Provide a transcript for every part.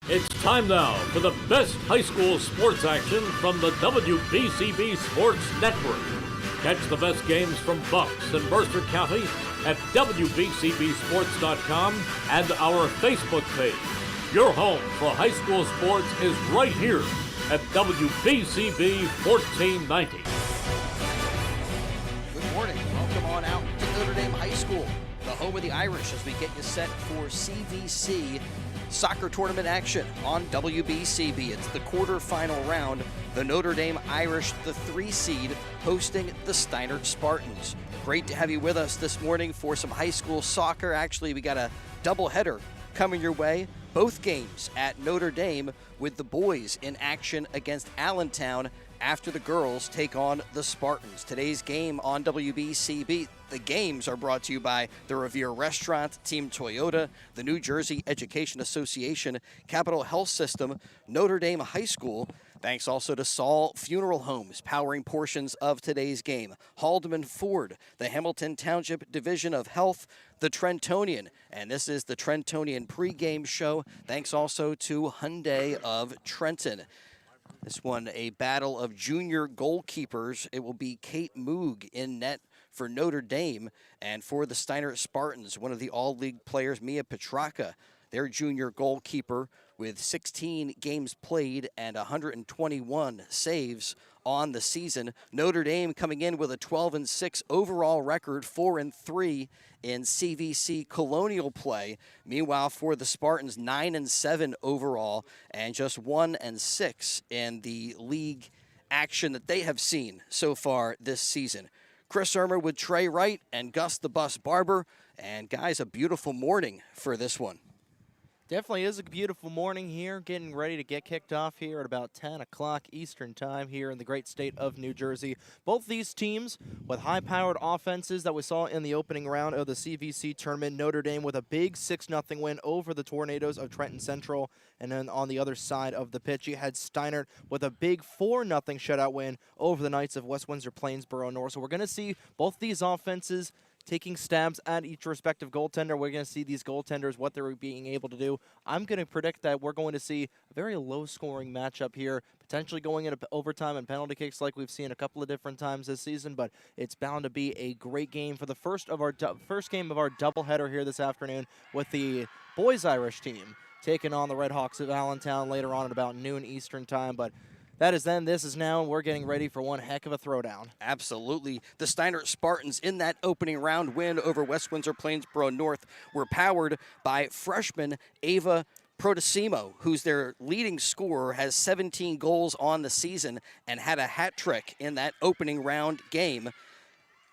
It's time now for the best high school sports action from the WBCB Sports Network. Catch the best games from Bucks and Mercer County at WBCBSports.com and our Facebook page. Your home for high school sports is right here at WBCB 1490. Good morning. Welcome on out to Notre Dame High School, the home of the Irish, as we get you set for CVC Soccer Tournament action on WBCB. It's the quarterfinal round. The Notre Dame Irish, the 3 seed, hosting the Steinert Spartans. Great to have you with us this morning for some high school soccer. Actually, we got a doubleheader coming your way. Both games at Notre Dame, with the boys in action against Allentown after the girls take on the Spartans. Today's game on WBCB, the games are brought to you by the Revere Restaurant, Team Toyota, the New Jersey Education Association, Capital Health System, Notre Dame High School. Thanks also to Saul Funeral Homes, powering portions of today's game. Haldeman Ford, the Hamilton Township Division of Health, the Trentonian, and this is the Trentonian pregame show. Thanks also to Hyundai of Trenton. This one, a battle of junior goalkeepers. It will be Kate Moog in net for Notre Dame, and for the Steinert Spartans, one of the all-league players, Mia Petraka, their junior goalkeeper, with 16 games played and 121 saves on the season. Notre Dame coming in with a 12-6 overall record, 4-3 in CVC Colonial play. Meanwhile, for the Spartans, 9-7 overall and just 1-6 in the league action that they have seen so far this season. Chris Ermer with Trey Wright and Gus the Bus Barber. And guys, a beautiful morning for this one. Definitely is a beautiful morning here, getting ready to get kicked off here at about 10 o'clock Eastern time here in the great state of New Jersey. Both these teams with high-powered offenses that we saw in the opening round of the CVC Tournament. Notre Dame with a big 6-0 win over the Tornadoes of Trenton Central. And then on the other side of the pitch, you had Steinert with a big 4-0 shutout win over the Knights of West Windsor Plainsboro North. So we're going to see both these offenses taking stabs at each respective goaltender. We're going to see these goaltenders, what they're being able to do. I'm going to predict that we're going to see a very low-scoring matchup here, potentially going into overtime and penalty kicks like we've seen a couple of different times this season, but it's bound to be a great game for the first game of our doubleheader here this afternoon, with the boys Irish team taking on the Red Hawks of Allentown later on at about noon Eastern time. But that is then, this is now, and we're getting ready for one heck of a throwdown. Absolutely. The Steinert Spartans, in that opening round win over West Windsor Plainsboro North, were powered by freshman Ava Protosimo, who's their leading scorer, has 17 goals on the season and had a hat trick in that opening round game.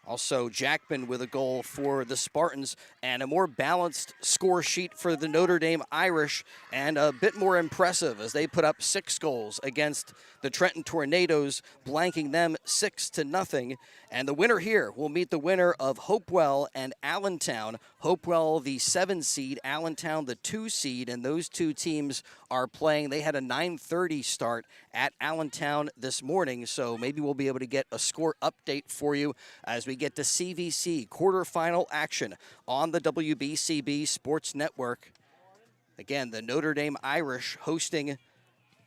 Also, Jackman with a goal for the Spartans, and a more balanced score sheet for the Notre Dame Irish, and a bit more impressive as they put up 6 goals against the Trenton Tornadoes, blanking them 6-0. And the winner here will meet the winner of Hopewell and Allentown. Hopewell, the 7 seed, Allentown, the 2 seed, and those two teams are playing. They had a 9:30 start at Allentown this morning, so maybe we'll be able to get a score update for you as we get to CVC quarterfinal action on the WBCB Sports Network. Again, the Notre Dame Irish hosting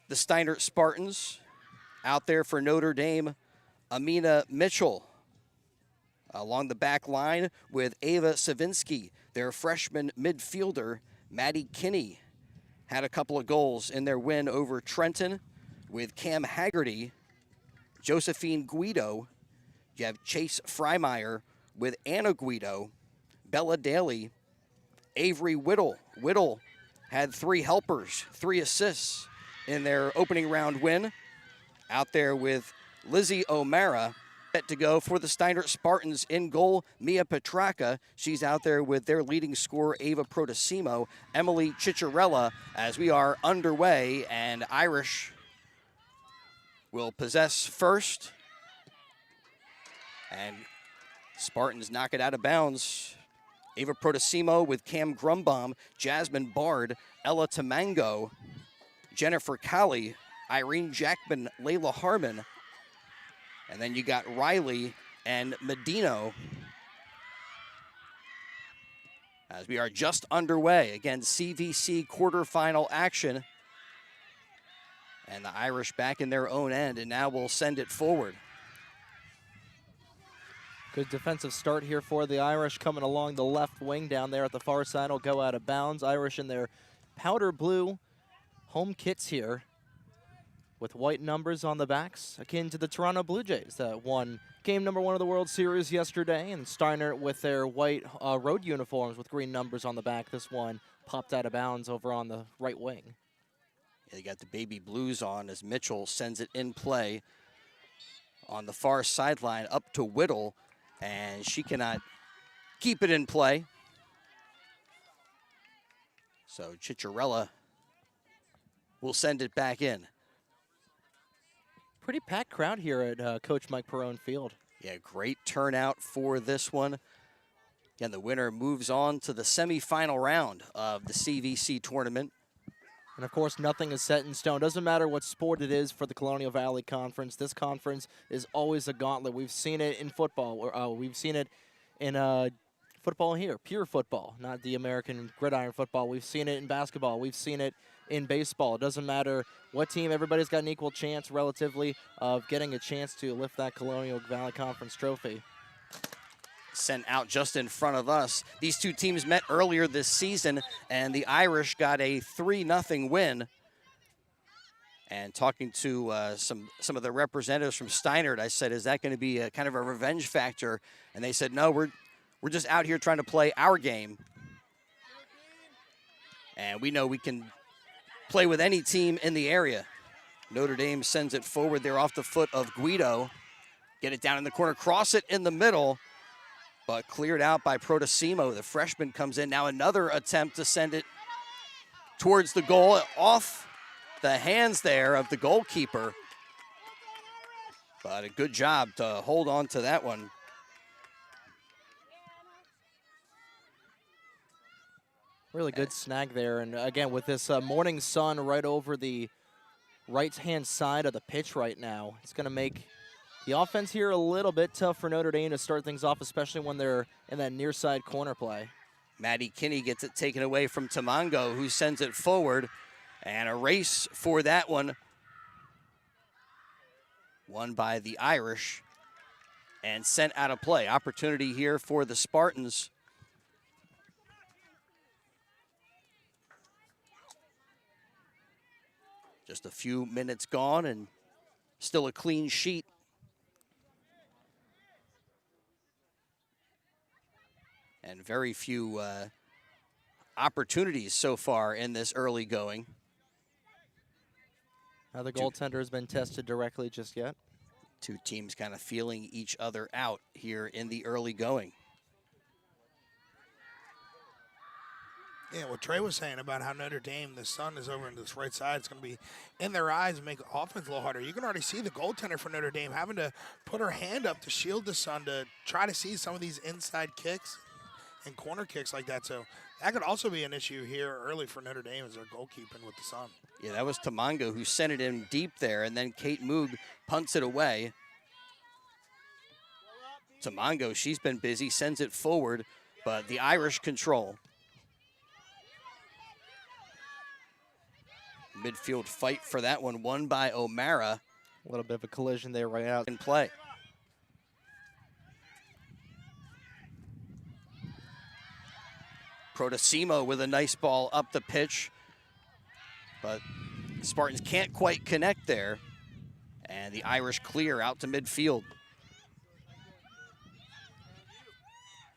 the Steinert Spartans. Out there for Notre Dame, Amina Mitchell along the back line with Ava Savinsky, their freshman midfielder. Maddie Kinney had a couple of goals in their win over Trenton with Cam Haggerty, Josephine Guido. You have Chase Freimeyer with Anna Guido, Bella Daly, Avery Whittle. Whittle had 3 helpers, 3 assists in their opening round win. Out there with Lizzie O'Mara, bet to go for the Steinert Spartans. In goal, Mia Petraka. She's out there with their leading scorer, Ava Protosimo, Emily Cicciarella, as we are underway, and Irish will possess first. And Spartans knock it out of bounds. Ava Protosimo with Cam Grumbaum, Jasmine Bard, Ella Tamango, Jennifer Colley, Irene Jackman, Layla Harmon. And then you got Riley and Medino. As we are just underway, again, CVC quarterfinal action. And the Irish back in their own end, and now will send it forward. Good defensive start here for the Irish, coming along the left wing down there at the far side. Will go out of bounds. Irish in their powder blue home kits here with white numbers on the backs, akin to the Toronto Blue Jays that won game number 1 of the World Series yesterday. And Steinert with their white road uniforms with green numbers on the back. This one popped out of bounds over on the right wing. Yeah, they got the baby blues on as Mitchell sends it in play on the far sideline up to Whittle. And she cannot keep it in play. So Ciccarella will send it back in. Pretty packed crowd here at Coach Mike Perrone Field. Yeah, great turnout for this one. And the winner moves on to the semifinal round of the CVC tournament. And of course, nothing is set in stone. Doesn't matter what sport it is for the Colonial Valley Conference. This conference is always a gauntlet. We've seen it in football. We've seen it in football here, pure football, not the American gridiron football. We've seen it in basketball. We've seen it in baseball. It doesn't matter what team. Everybody's got an equal chance, relatively, of getting a chance to lift that Colonial Valley Conference trophy. Sent out just in front of us. These two teams met earlier this season, and the Irish got a 3-0 win. And talking to some of the representatives from Steinert, I said, is that going to be a kind of a revenge factor? And they said, no, we're just out here trying to play our game. And we know we can play with any team in the area. Notre Dame sends it forward there off the foot of Guido. Get it down in the corner, cross it in the middle. But cleared out by Protosimo. The freshman comes in. Now another attempt to send it towards the goal. Off the hands there of the goalkeeper. But a good job to hold on to that one. Really good snag there. And again, with this morning sun right over the right-hand side of the pitch right now, it's going to make the offense here a little bit tough for Notre Dame to start things off, especially when they're in that near side corner play. Maddie Kinney gets it taken away from Tamango, who sends it forward. And a race for that one. Won by the Irish and sent out of play. Opportunity here for the Spartans. Just a few minutes gone and still a clean sheet. And very few opportunities so far in this early going. Now the goaltender has been tested directly just yet. Two teams kind of feeling each other out here in the early going. Yeah, what Trey was saying about how Notre Dame, the sun is over in this right side. It's going to be in their eyes and make offense a little harder. You can already see the goaltender for Notre Dame having to put her hand up to shield the sun to try to see some of these inside kicks and corner kicks like that. So that could also be an issue here early for Notre Dame as they're goalkeeping with the sun. Yeah, that was Tamango who sent it in deep there, and then Kate Moog punts it away. Tamango, she's been busy, sends it forward, but the Irish control. Midfield fight for that one, won by O'Mara. A little bit of a collision there right out in play. Protosimo with a nice ball up the pitch, but the Spartans can't quite connect there, and the Irish clear out to midfield.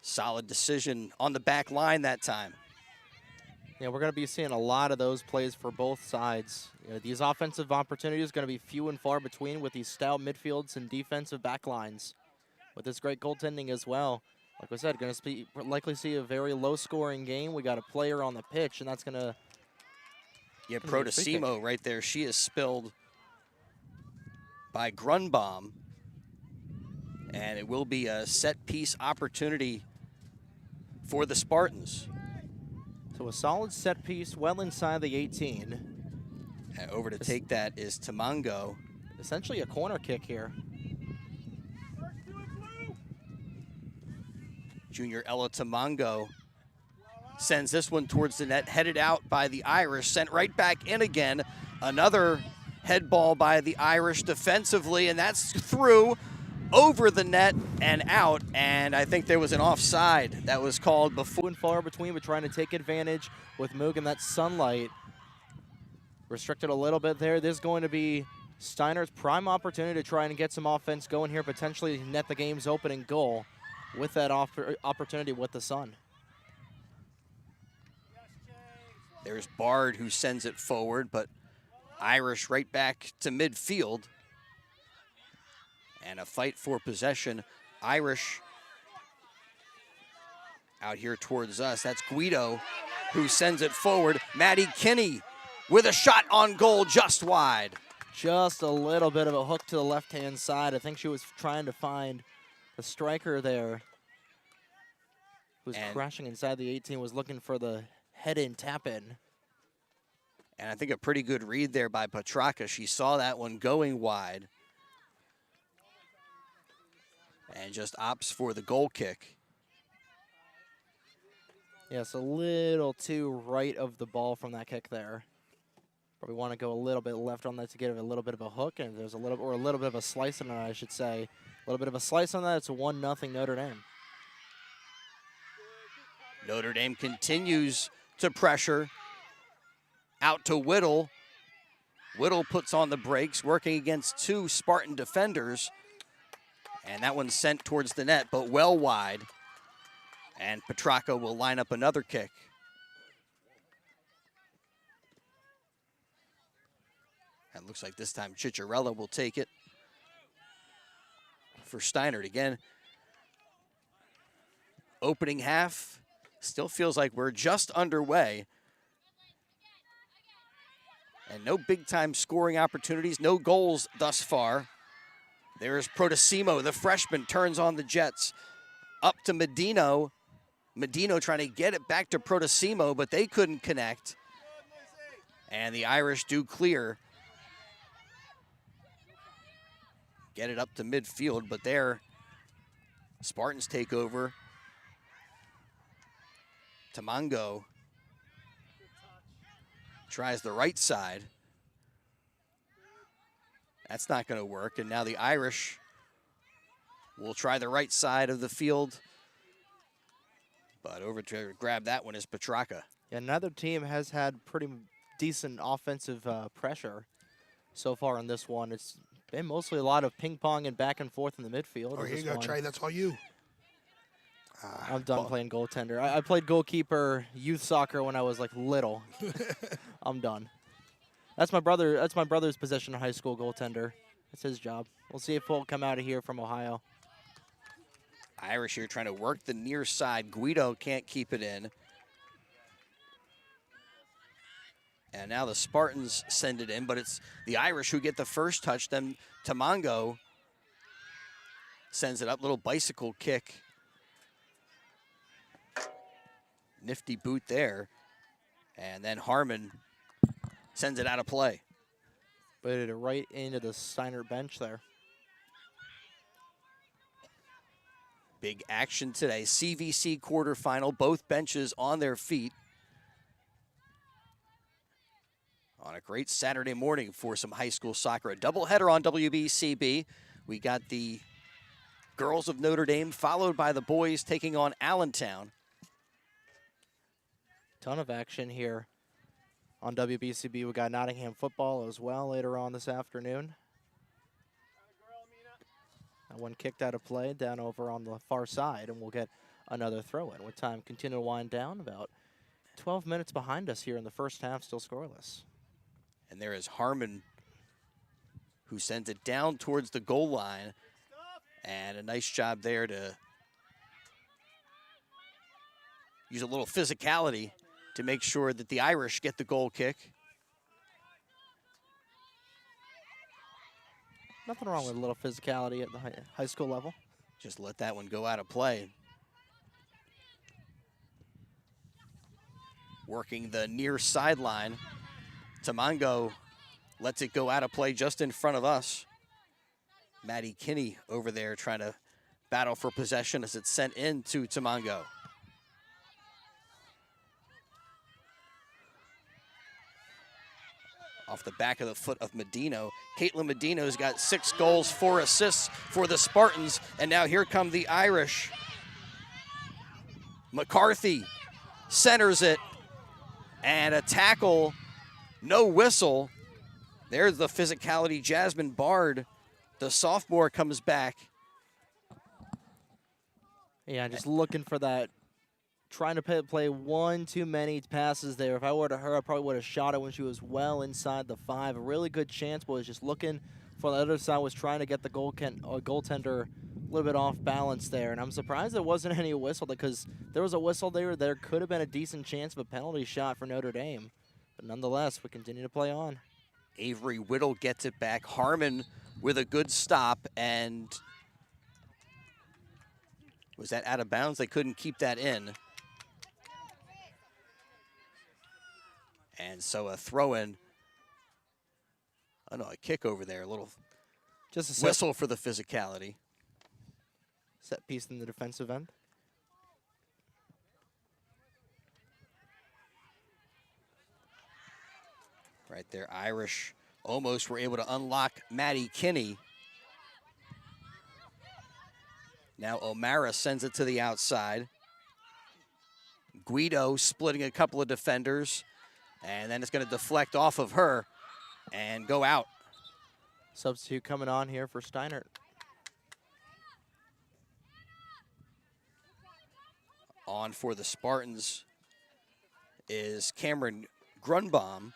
Solid decision on the back line that time. Yeah, we're going to be seeing a lot of those plays for both sides. You know, these offensive opportunities are going to be few and far between with these stout midfields and defensive back lines. With this great goaltending as well. Like I said, going to likely see a very low-scoring game. We got a player on the pitch, and that's going to... Yeah, Protosimo right there. She is spilled by Grunbaum. And it will be a set-piece opportunity for the Spartans. So a solid set piece well inside the 18. Over to take that is Tamango. Essentially a corner kick here. Junior Ella Tamango sends this one towards the net, headed out by the Irish, sent right back in again. Another head ball by the Irish defensively, and that's through, over the net and out, and I think there was an offside that was called before. And far between, but trying to take advantage with Moog and that sunlight. Restricted a little bit there. This is going to be Steinert's prime opportunity to try and get some offense going here, potentially net the game's opening goal with that opportunity with the sun. There's Bard who sends it forward, but Irish right back to midfield. And a fight for possession. Irish out here towards us. That's Guido who sends it forward. Maddie Kinney with a shot on goal just wide. Just a little bit of a hook to the left-hand side. I think she was trying to find the striker there. Who was crashing inside the 18, was looking for the head-in, tap-in. And I think a pretty good read there by Petraka. She saw that one going wide. And just opts for the goal kick. Yes, a little too right of the ball from that kick there. Probably want to go a little bit left on that to get a little bit of a hook, and there's a little bit of a slice on it, I should say. A little bit of a slice on that. It's a 1-0 Notre Dame. Notre Dame continues to pressure. Out to Whittle. Whittle puts on the brakes, working against two Spartan defenders. And that one's sent towards the net, but well wide. And Petraka will line up another kick. And it looks like this time Ciccarella will take it for Steinert again. Opening half still feels like we're just underway. And no big-time scoring opportunities, no goals thus far. There's Protosimo, the freshman, turns on the Jets. Up to Medino. Medino trying to get it back to Protosimo, but they couldn't connect. And the Irish do clear. Get it up to midfield, but there, Spartans take over. Tamango tries the right side. That's not going to work, and now the Irish will try the right side of the field. But over to grab that one is Petraka. Yeah, neither team has had pretty decent offensive pressure so far in this one. It's been mostly a lot of ping pong and back and forth in the midfield. Oh, here you go, Trey. That's all you. I'm done playing goaltender. I played goalkeeper youth soccer when I was like little. I'm done. That's my brother. That's my brother's position in high school, goaltender. That's his job. We'll see if he'll come out of here from Ohio. Irish here trying to work the near side. Guido can't keep it in. And now the Spartans send it in, but it's the Irish who get the first touch. Then Tamango sends it up. Little bicycle kick. Nifty boot there. And then Harmon sends it out of play. Put it right into the Steinert bench there. Big action today. CVC quarterfinal. Both benches on their feet. On a great Saturday morning for some high school soccer. A doubleheader on WBCB. We got the girls of Notre Dame followed by the boys taking on Allentown. Ton of action here on WBCB. We got Nottingham football as well later on this afternoon. That one kicked out of play down over on the far side, and we'll get another throw-in with time continue to wind down. About 12 minutes behind us here in the first half, still scoreless. And there is Harmon who sends it down towards the goal line. And a nice job there to use a little physicality to make sure that the Irish get the goal kick. Nothing wrong with a little physicality at the high school level. Just let that one go out of play. Working the near sideline. Tamango lets it go out of play just in front of us. Maddie Kinney over there trying to battle for possession as it's sent in to Tamango. off the back of the foot of Medino. Caitlin Medino's got 6 goals, 4 assists for the Spartans. And now here come the Irish. McCarthy centers it. And a tackle, no whistle. There's the physicality. Jasmine Bard, the sophomore, comes back. Yeah, just looking for that. Trying to play one too many passes there. If I were to her, I probably would have shot it when she was well inside the 5. A really good chance, but was just looking for the other side, was trying to get the goaltender a little bit off balance there. And I'm surprised there wasn't any whistle, because there was a whistle there. There could have been a decent chance of a penalty shot for Notre Dame. But nonetheless, we continue to play on. Avery Whittle gets it back. Harmon with a good stop, and was that out of bounds? They couldn't keep that in. And so a throw-in. Oh no, a kick over there. A little just a whistle for the physicality. Set piece in the defensive end. Right there, Irish almost were able to unlock Maddie Kinney. Now O'Mara sends it to the outside. Guido splitting a couple of defenders. And then it's going to deflect off of her and go out. Substitute coming on here for Steinert. On for the Spartans is Cameron Grunbaum,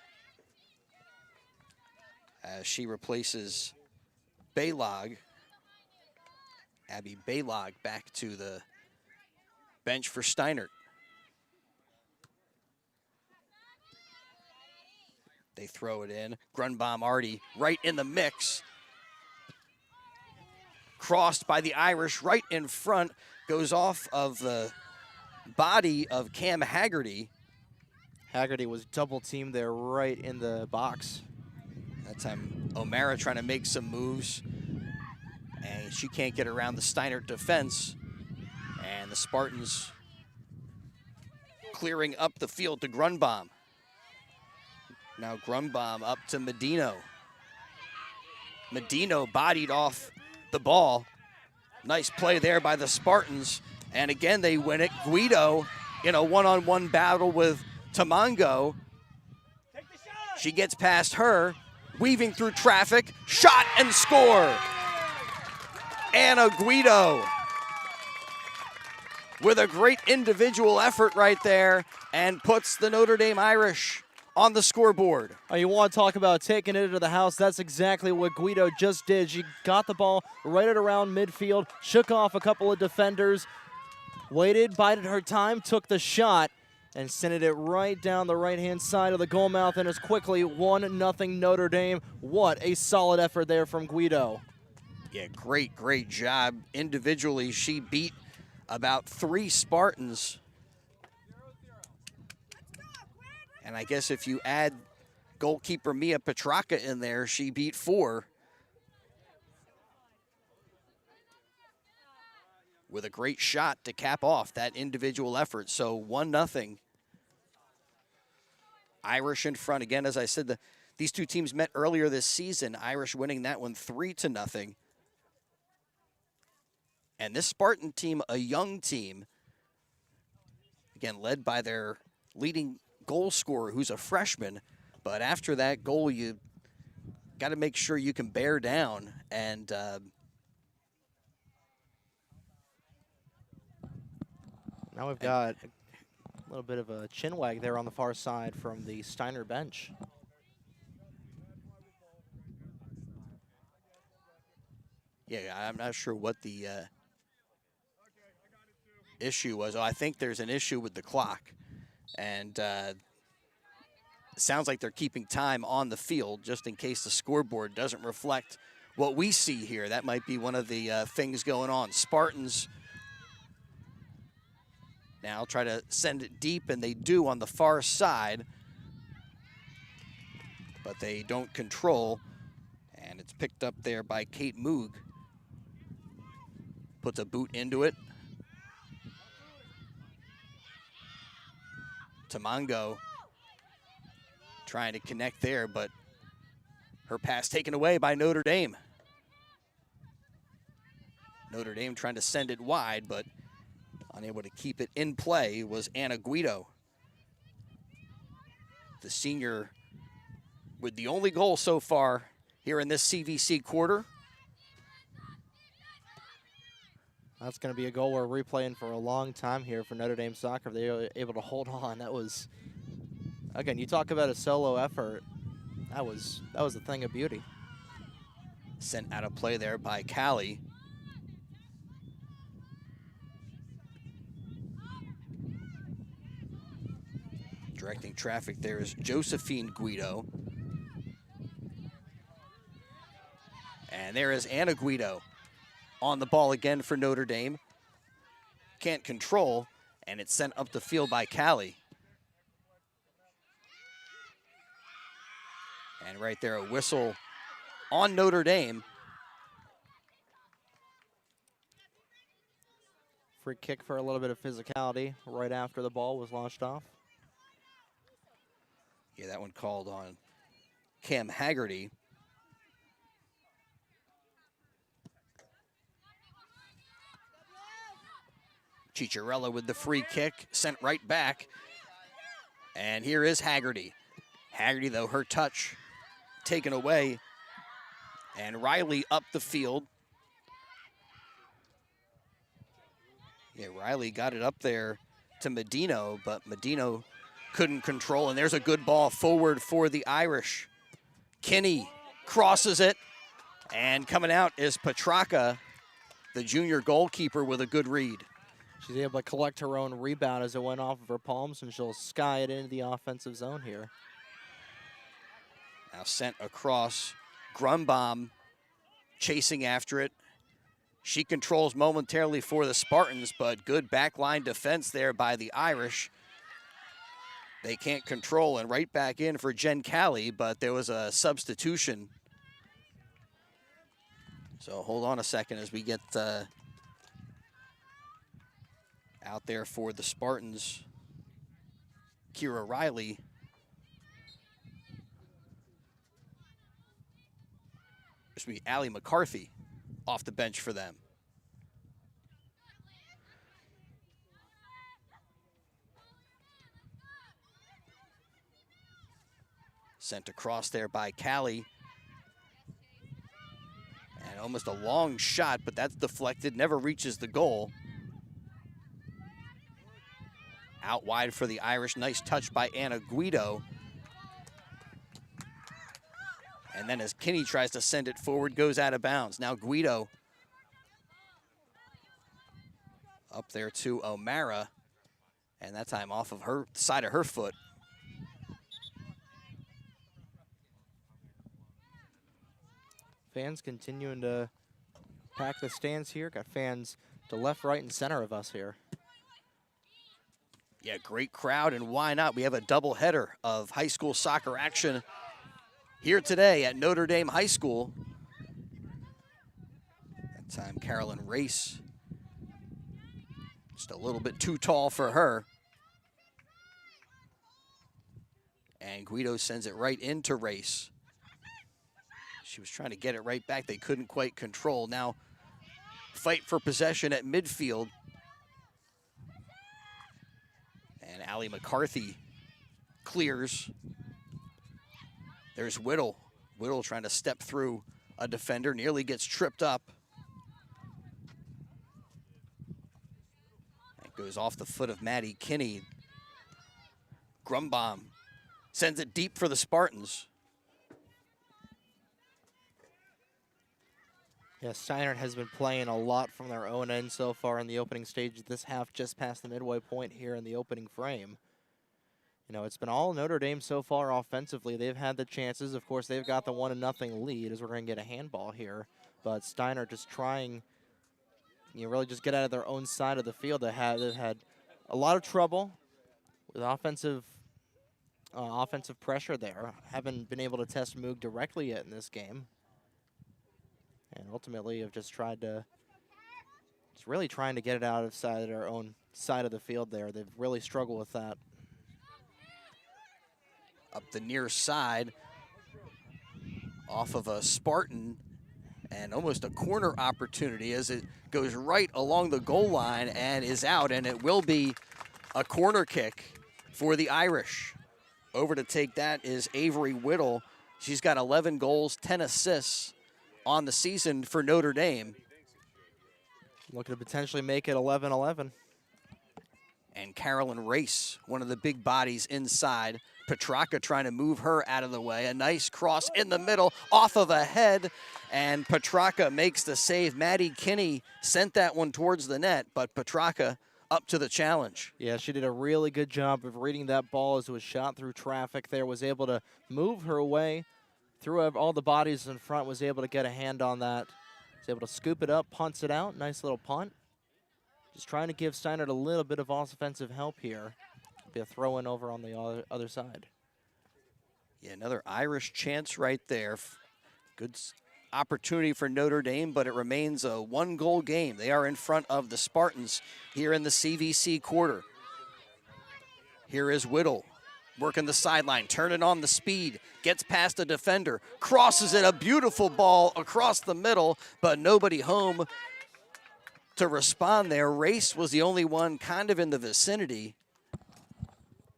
as she replaces Baylog. Abby Baylog back to the bench for Steinert. They throw it in. Grunbaum already right in the mix. Crossed by the Irish right in front. Goes off of the body of Cam Haggerty. Haggerty was double teamed there right in the box. That time O'Mara trying to make some moves. And she can't get around the Steinert defense. And the Spartans clearing up the field to Grunbaum. Now Grunbaum up to Medino. Medino bodied off the ball. Nice play there by the Spartans. And again, they win it. Guido in a one-on-one battle with Tamango. She gets past her, weaving through traffic, shot and score. Anna Guido with a great individual effort right there, and puts the Notre Dame Irish on the scoreboard. Oh, you want to talk about taking it to the house? That's exactly what Guido just did. She got the ball right at around midfield, shook off a couple of defenders, waited, bided her time, took the shot, and sent it right down the right-hand side of the goal mouth, and it's quickly 1-0 Notre Dame. What a solid effort there from Guido. Yeah, great job. Individually, she beat about 3 Spartans. And I guess if you add goalkeeper Mia Petraka in there, she beat 4. With a great shot to cap off that individual effort. So 1-0. Irish in front. Again, as I said, these two teams met earlier this season. Irish winning that one 3-0. And this Spartan team, a young team, again, led by their leading goal scorer, who's a freshman. But after that goal, you got to make sure you can bear down. And now we've got a little bit of a chin wag there on the far side from the Steiner bench. Yeah, I'm not sure what the issue was. Oh, I think there's an issue with the clock. And it sounds like they're keeping time on the field just in case the scoreboard doesn't reflect what we see here. That might be one of the things going on. Spartans now try to send it deep, and they do on the far side. But they don't control. And it's picked up there by Kate Moog. Puts a boot into it. Tamango trying to connect there, but Her pass taken away by Notre Dame. Notre Dame trying to send it wide, but unable to keep it in play was Anna Guido. The senior with the only goal so far here in this CVC quarter. That's going to be a goal we're replaying for a long time here for Notre Dame soccer. They were able to hold on. That was, again, you talk about a solo effort. That was a thing of beauty. Sent out of play there by Callie. Directing traffic there is Josephine Guido. And there is Anna Guido on the ball again for Notre Dame. Can't control, and it's sent up the field by Callie. And right there, a whistle on Notre Dame. Free kick for a little bit of physicality right after the ball was launched off. Yeah, that one called on Cam Haggerty. Chicharella with the free kick, sent right back. And here is Haggerty. Haggerty, though, her touch taken away. And Riley up the field. Yeah, Riley got it up there to Medino, but Medino couldn't control. And there's a good ball forward for the Irish. Kinney crosses it. And coming out is Petraka, the junior goalkeeper, with a good read. She's able to collect her own rebound as it went off of her palms, and she'll sky it into the offensive zone here. Now sent across. Grumbaum chasing after it. She controls momentarily for the Spartans, but good backline defense there by the Irish. They can't control, and right back in for Jen Callie, but there was a substitution. So hold on a second as we get out there for the Spartans. Kira Riley. This will be Allie McCarthy off the bench for them. Sent across there by Callie. And almost a long shot, but that's deflected, never reaches the goal. Out wide for the Irish. Nice touch by Anna Guido. And then as Kinney tries to send it forward, goes out of bounds. Now Guido up there to O'Mara. And that time off of her side of her foot. Fans continuing to pack the stands here. Got fans to left, right, and center of us here. Yeah, great crowd, and why not? We have a doubleheader of high school soccer action here today at Notre Dame High School. That time, Carolyn Race, just a little bit too tall for her. And Guido sends it right into Race. She was trying to get it right back. They couldn't quite control. Now, fight for possession at midfield. And Allie McCarthy clears. There's Whittle. Whittle trying to step through a defender, nearly gets tripped up. It goes off the foot of Maddie Kinney. Grumbaum sends it deep for the Spartans. Yeah, Steinert has been playing a lot from their own end so far in the opening stage of this half, just past the midway point here in the opening frame. You know, it's been all Notre Dame so far offensively. They've had the chances. Of course, they've got the 1-0 lead as we're going to get a handball here. But Steinert just trying, really just get out of their own side of the field. They've had a lot of trouble with offensive pressure there. Haven't been able to test Moog directly yet in this game. And ultimately have just really trying to get it out of their own side of the field there. They've really struggled with that. Up the near side. off of a Spartan and almost a corner opportunity as it goes right along the goal line and is out, and it will be a corner kick for the Irish. Over to take that is Avery Whittle. She's got 11 goals, 10 assists on the season for Notre Dame. Looking to potentially make it 11-11. And Carolyn Race, one of the big bodies inside. Petraka trying to move her out of the way. A nice cross in the middle, off of a head, and Petraka makes the save. Maddie Kinney sent that one towards the net, but Petraka up to the challenge. Yeah, she did a really good job of reading that ball as it was shot through traffic there, was able to move her away through all the bodies in front, was able to get a hand on that. Was able to scoop it up, punts it out, nice little punt. Just trying to give Steinert a little bit of offensive help here. Be a throw-in over on the other side. Yeah, another Irish chance right there. Good opportunity for Notre Dame, but it remains a one-goal game. They are in front of the Spartans here in the CVC quarter. Here is Whittle working the sideline, turning on the speed, gets past the defender, crosses it, a beautiful ball across the middle, but nobody home to respond there. Race was the only one kind of in the vicinity.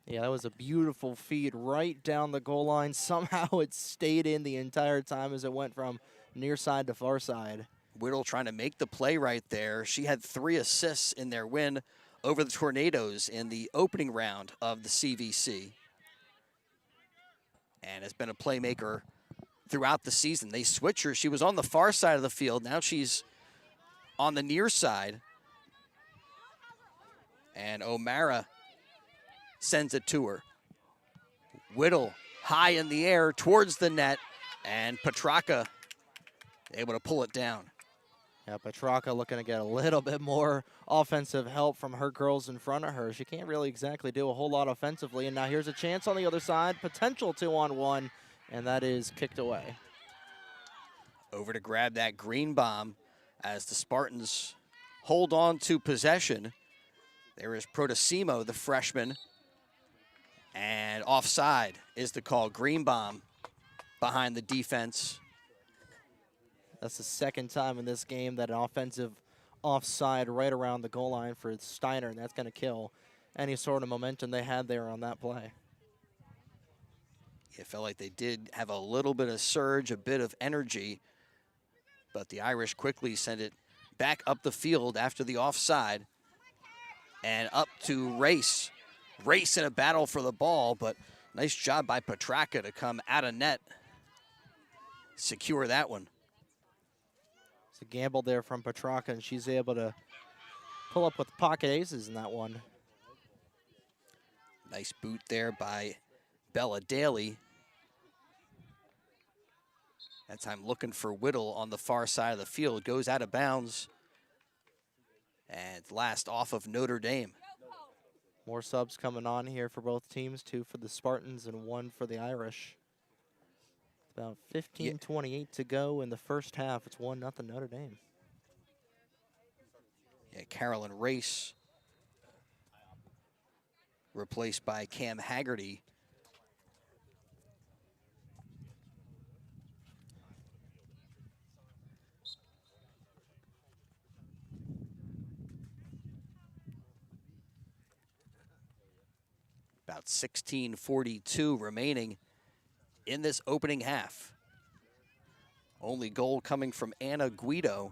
Yeah, that was a beautiful feed right down the goal line. Somehow it stayed in the entire time as it went from near side to far side. Whittle trying to make the play right there. She had 3 assists in their win over the Tornadoes in the opening round of the CVC. And has been a playmaker throughout the season. They switch her. She was on the far side of the field. Now she's on the near side. And O'Mara sends it to her. Whittle high in the air towards the net, and Petraka able to pull it down. Yeah, Petraka looking to get a little bit more offensive help from her girls in front of her. She can't really exactly do a whole lot offensively, and now here's a chance on the other side, potential 2-on-1, and that is kicked away. Over to grab that green bomb as the Spartans hold on to possession. There is Protosimo, the freshman, and offside is the call. Green bomb behind the defense. That's the second time in this game that an offensive offside right around the goal line for Steinert, and that's going to kill any sort of momentum they had there on that play. It felt like they did have a little bit of surge, a bit of energy, but the Irish quickly sent it back up the field after the offside and up to Race. Race in a battle for the ball, but nice job by Petraka to come out of net, secure that one. It's a gamble there from Petraka, and she's able to pull up with pocket aces in that one. Nice boot there by Bella Daly. That time looking for Whittle on the far side of the field. Goes out of bounds. And last off of Notre Dame. More subs coming on here for both teams, 2 for the Spartans and 1 for the Irish. About 15:28 to go in the first half. It's 1-0 Notre Dame. Yeah, Carolyn Race replaced by Cam Haggerty. About 16:42 remaining in this opening half. Only goal coming from Anna Guido.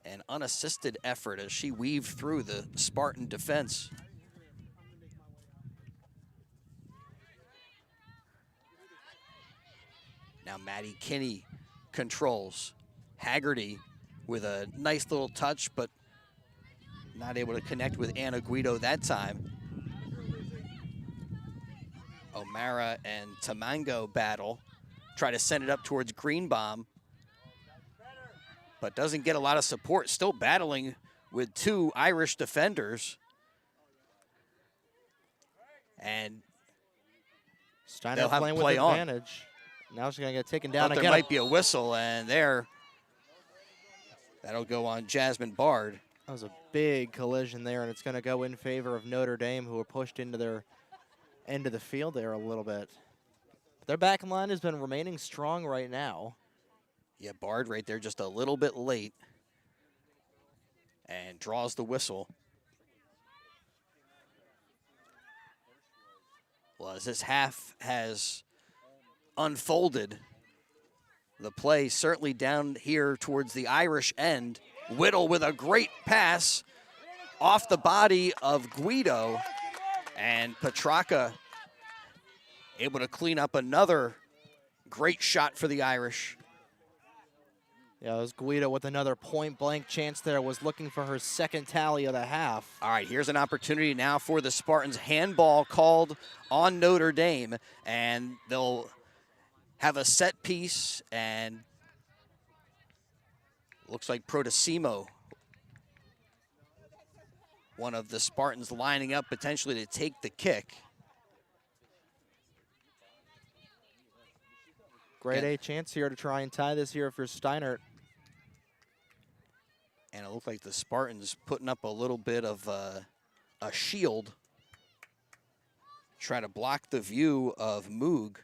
An unassisted effort as she weaved through the Spartan defense. Now Maddie Kinney controls. Haggerty with a nice little touch, but not able to connect with Anna Guido that time. O'Mara and Tamango battle. Try to send it up towards Greenbaum, but doesn't get a lot of support. Still battling with 2 Irish defenders. And Steinert playing with advantage. Now she's going to get taken down again. There might be a whistle, and that'll go on Jasmine Bard. That was a big collision there, and it's going to go in favor of Notre Dame, who were pushed into their end of the field there a little bit. Their back line has been remaining strong right now. Yeah, Bard right there just a little bit late and draws the whistle. Well, as this half has unfolded, the play certainly down here towards the Irish end. Whittle with a great pass off the body of Guido, and Petrarca able to clean up another great shot for the Irish. Yeah, it was Guido with another point-blank chance there, was looking for her second tally of the half. All right, here's an opportunity now for the Spartans. Handball called on Notre Dame, and they'll have a set piece, and looks like Protosimo, one of the Spartans, lining up potentially to take the kick. Great A chance here to try and tie this here if you're Steinert. And it looked like the Spartans putting up a little bit of a shield, trying to block the view of Moog.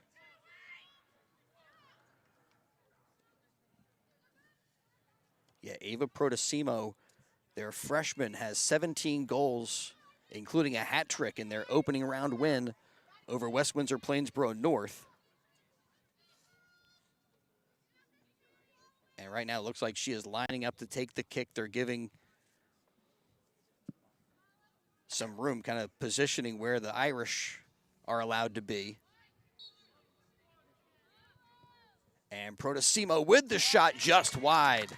Yeah, Ava Protosimo, their freshman, has 17 goals, including a hat trick in their opening round win over West Windsor Plainsboro North. And right now it looks like she is lining up to take the kick. They're giving some room, kind of positioning where the Irish are allowed to be. And Protosimo with the shot just wide.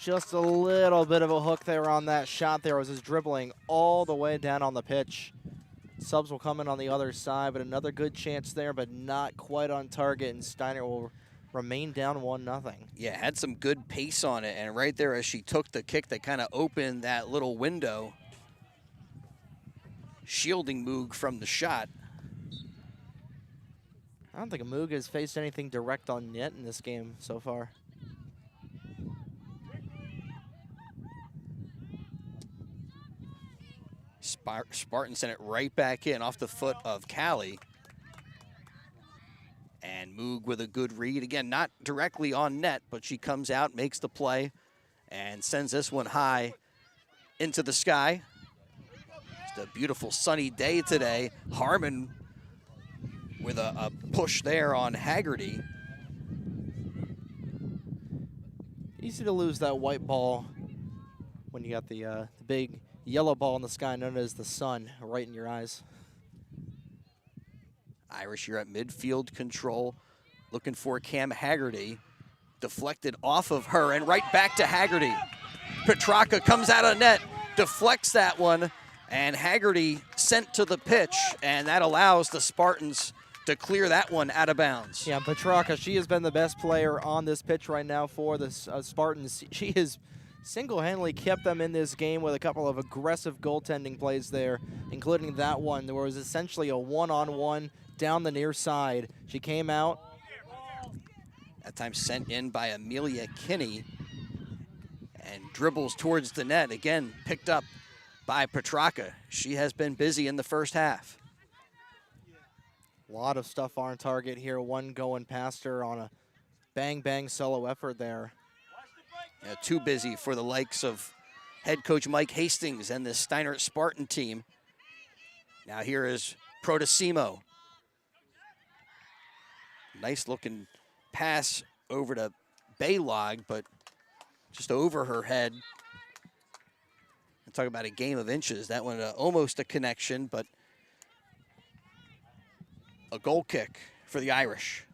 Just a little bit of a hook there on that shot there as his dribbling all the way down on the pitch. Subs will come in on the other side, but another good chance there, but not quite on target, and Steinert will remain down 1-0. Yeah, had some good pace on it, and right there as she took the kick, they kind of opened that little window, shielding Moog from the shot. I don't think Moog has faced anything direct on net in this game so far. Spartan sent it right back in off the foot of Callie. And Moog with a good read. Again, not directly on net, but she comes out, makes the play, and sends this one high into the sky. It's a beautiful sunny day today. Harmon with a push there on Haggerty. Easy to lose that white ball when you got the big yellow ball in the sky known as the sun right in your eyes. Irish here at midfield control, looking for Cam Haggerty. Deflected off of her and right back to Haggerty. Petrarca comes out of net, deflects that one, and Haggerty sent to the pitch, and that allows the Spartans to clear that one out of bounds. Yeah, Petrarca, she has been the best player on this pitch right now for the Spartans. She has single-handedly kept them in this game with a couple of aggressive goaltending plays there, including that one. There was essentially a one-on-one down the near side. She came out. That time sent in by Amelia Kinney and dribbles towards the net. Again, picked up by Petrarca. She has been busy in the first half. A lot of stuff on target here. One going past her on a bang-bang solo effort there. Yeah, too busy for the likes of head coach Mike Hastings and the Steinert Spartan team. Now here is Protosimo. Nice looking pass over to Baylog, but just over her head. Talk about a game of inches. That one almost a connection, but a goal kick for the Irish.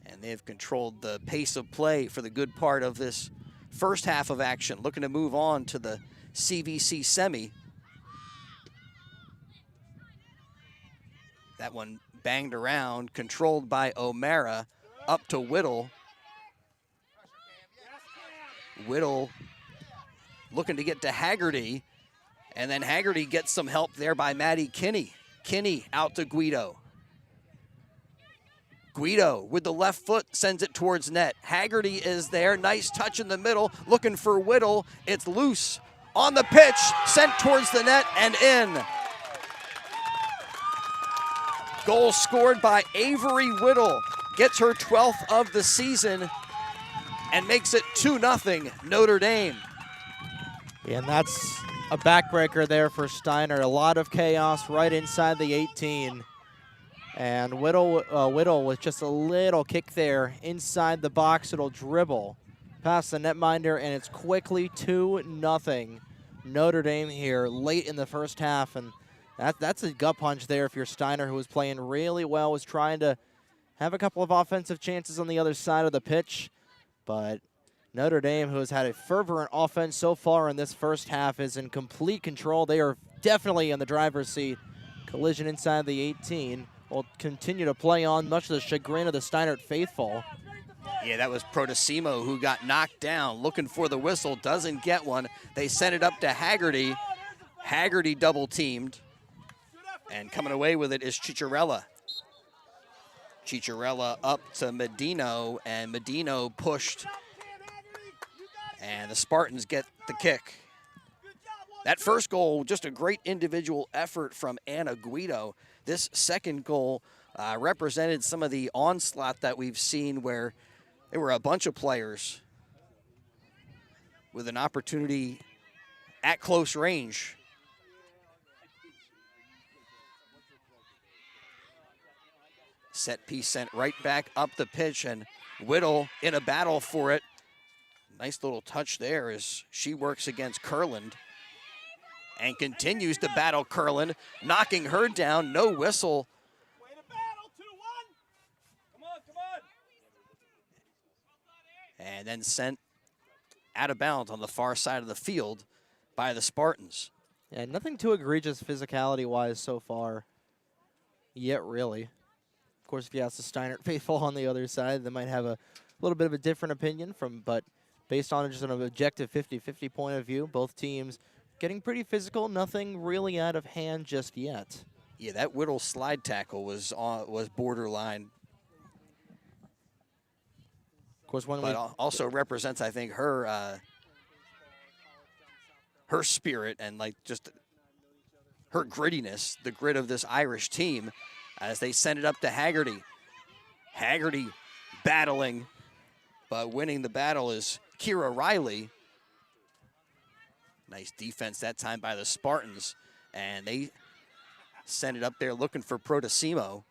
And they've controlled the pace of play for the good part of this first half of action, looking to move on to the CVC semi. That one banged around, controlled by O'Mara, up to Whittle. Whittle looking to get to Haggerty, and then Haggerty gets some help there by Maddie Kinney. Kinney out to Guido. Guido with the left foot sends it towards net. Haggerty is there, nice touch in the middle, looking for Whittle. It's loose on the pitch, sent towards the net and in. Goal scored by Avery Whittle. Gets her 12th of the season and makes it 2-0 Notre Dame. And that's a backbreaker there for Steiner. A lot of chaos right inside the 18. And Whittle with just a little kick there inside the box. It'll dribble past the netminder, and it's quickly 2-0 Notre Dame here late in the first half. And that's a gut punch there if you're Steiner, who was playing really well, was trying to have a couple of offensive chances on the other side of the pitch. But Notre Dame, who has had a fervent offense so far in this first half, is in complete control. They are definitely in the driver's seat. Collision inside the 18 will continue to play on, much to the chagrin of the Steinert faithful. Yeah, that was Protosimo who got knocked down, looking for the whistle, doesn't get one. They send it up to Haggerty. Haggerty double-teamed, and coming away with it is Cicciarella. Cicciarella up to Medino, and Medino pushed, and the Spartans get the kick. That first goal, just a great individual effort from Anna Guido. This second goal represented some of the onslaught that we've seen, where there were a bunch of players with an opportunity at close range. Set piece sent right back up the pitch, and Whittle in a battle for it. Nice little touch there as she works against Kurland and continues to battle Kurland, knocking her down. No whistle. And then sent out of bounds on the far side of the field by the Spartans. Yeah, nothing too egregious physicality-wise so far yet, really. Of course, if you ask the Steinert faithful on the other side, they might have a little bit of a different opinion but based on just an objective 50-50 point of view, both teams getting pretty physical, nothing really out of hand just yet. Yeah, that Whittle slide tackle was borderline. Of course, but also represents, I think, her spirit and like just her grittiness, the grit of this Irish team, as they send it up to Haggerty. Haggerty battling, but winning the battle is Kira Riley. Nice defense that time by the Spartans, and they send it up there looking for Protosimo.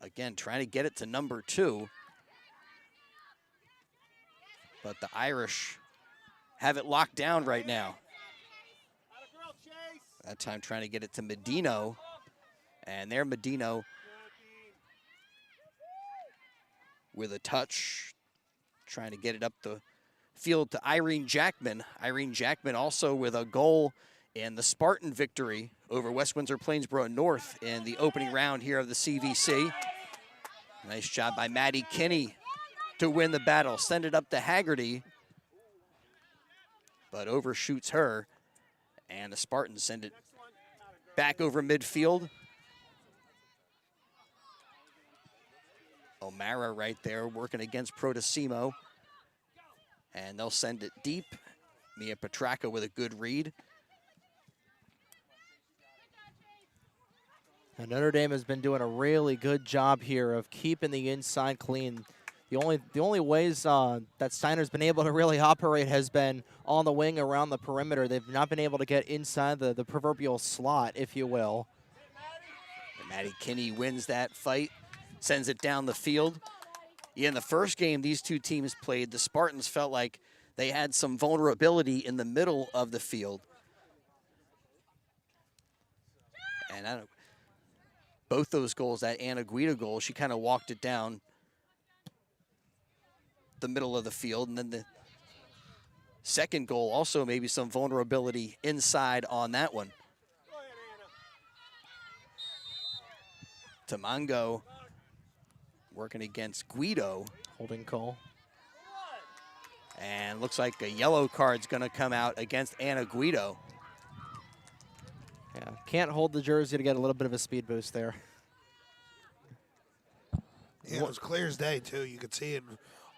Again, trying to get it to number 2. But the Irish have it locked down right now. That time trying to get it to Medino. And there Medino with a touch, trying to get it up the field to Irene Jackman. Irene Jackman also with a goal in the Spartan victory over West Windsor Plainsboro North in the opening round here of the CVC. Nice job by Maddie Kinney to win the battle. Send it up to Haggerty, but overshoots her, and the Spartans send it back over midfield. O'Mara right there working against Protosimo, and they'll send it deep. Mia Petracca with a good read. And Notre Dame has been doing a really good job here of keeping the inside clean. The only ways that Steiner's been able to really operate has been on the wing around the perimeter. They've not been able to get inside the proverbial slot, if you will. And Maddie Kinney wins that fight, sends it down the field. Yeah, in the first game these two teams played, the Spartans felt like they had some vulnerability in the middle of the field. And both those goals, that Anna Guida goal, she kind of walked it down the middle of the field. And then the second goal, also maybe some vulnerability inside on that one. Tamango working against Guido. Holding call. And looks like a yellow card's going to come out against Anna Guido. Yeah, can't hold the jersey to get a little bit of a speed boost there. Yeah, it was clear as day, too. You could see it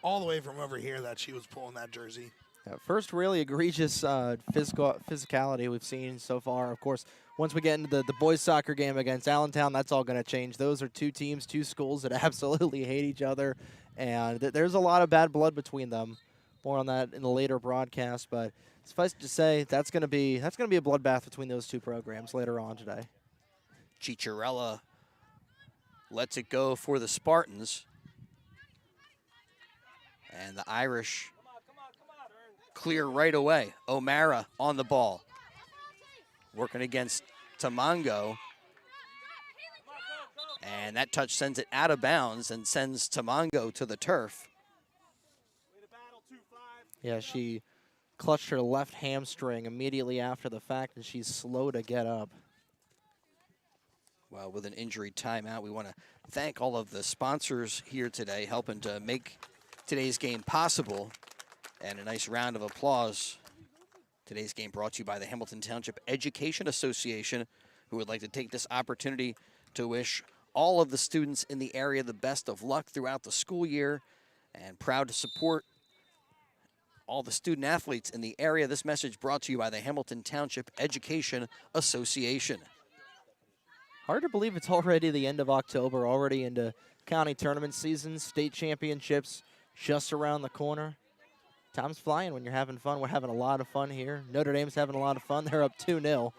all the way from over here that she was pulling that jersey. Yeah, first really egregious physicality we've seen so far. Of course, once we get into the boys soccer game against Allentown, that's all going to change. Those are two teams, two schools that absolutely hate each other, and there's a lot of bad blood between them. More on that in the later broadcast, but suffice it to say, that's going to be a bloodbath between those two programs later on today. Chicharella lets it go for the Spartans. And the Irish clear right away. O'Mara on the ball. Working against Tamango. And that touch sends it out of bounds and sends Tamango to the turf. Yeah, she clutched her left hamstring immediately after the fact, and she's slow to get up. Well, with an injury timeout, we want to thank all of the sponsors here today, helping to make today's game possible. And a nice round of applause. Today's game brought to you by the Hamilton Township Education Association, who would like to take this opportunity to wish all of the students in the area the best of luck throughout the school year, and proud to support all the student athletes in the area. This message brought to you by the Hamilton Township Education Association. Hard to believe it's already the end of October, already into county tournament season, state championships just around the corner. Time's flying when you're having fun. We're having a lot of fun here. Notre Dame's having a lot of fun. They're up 2-0.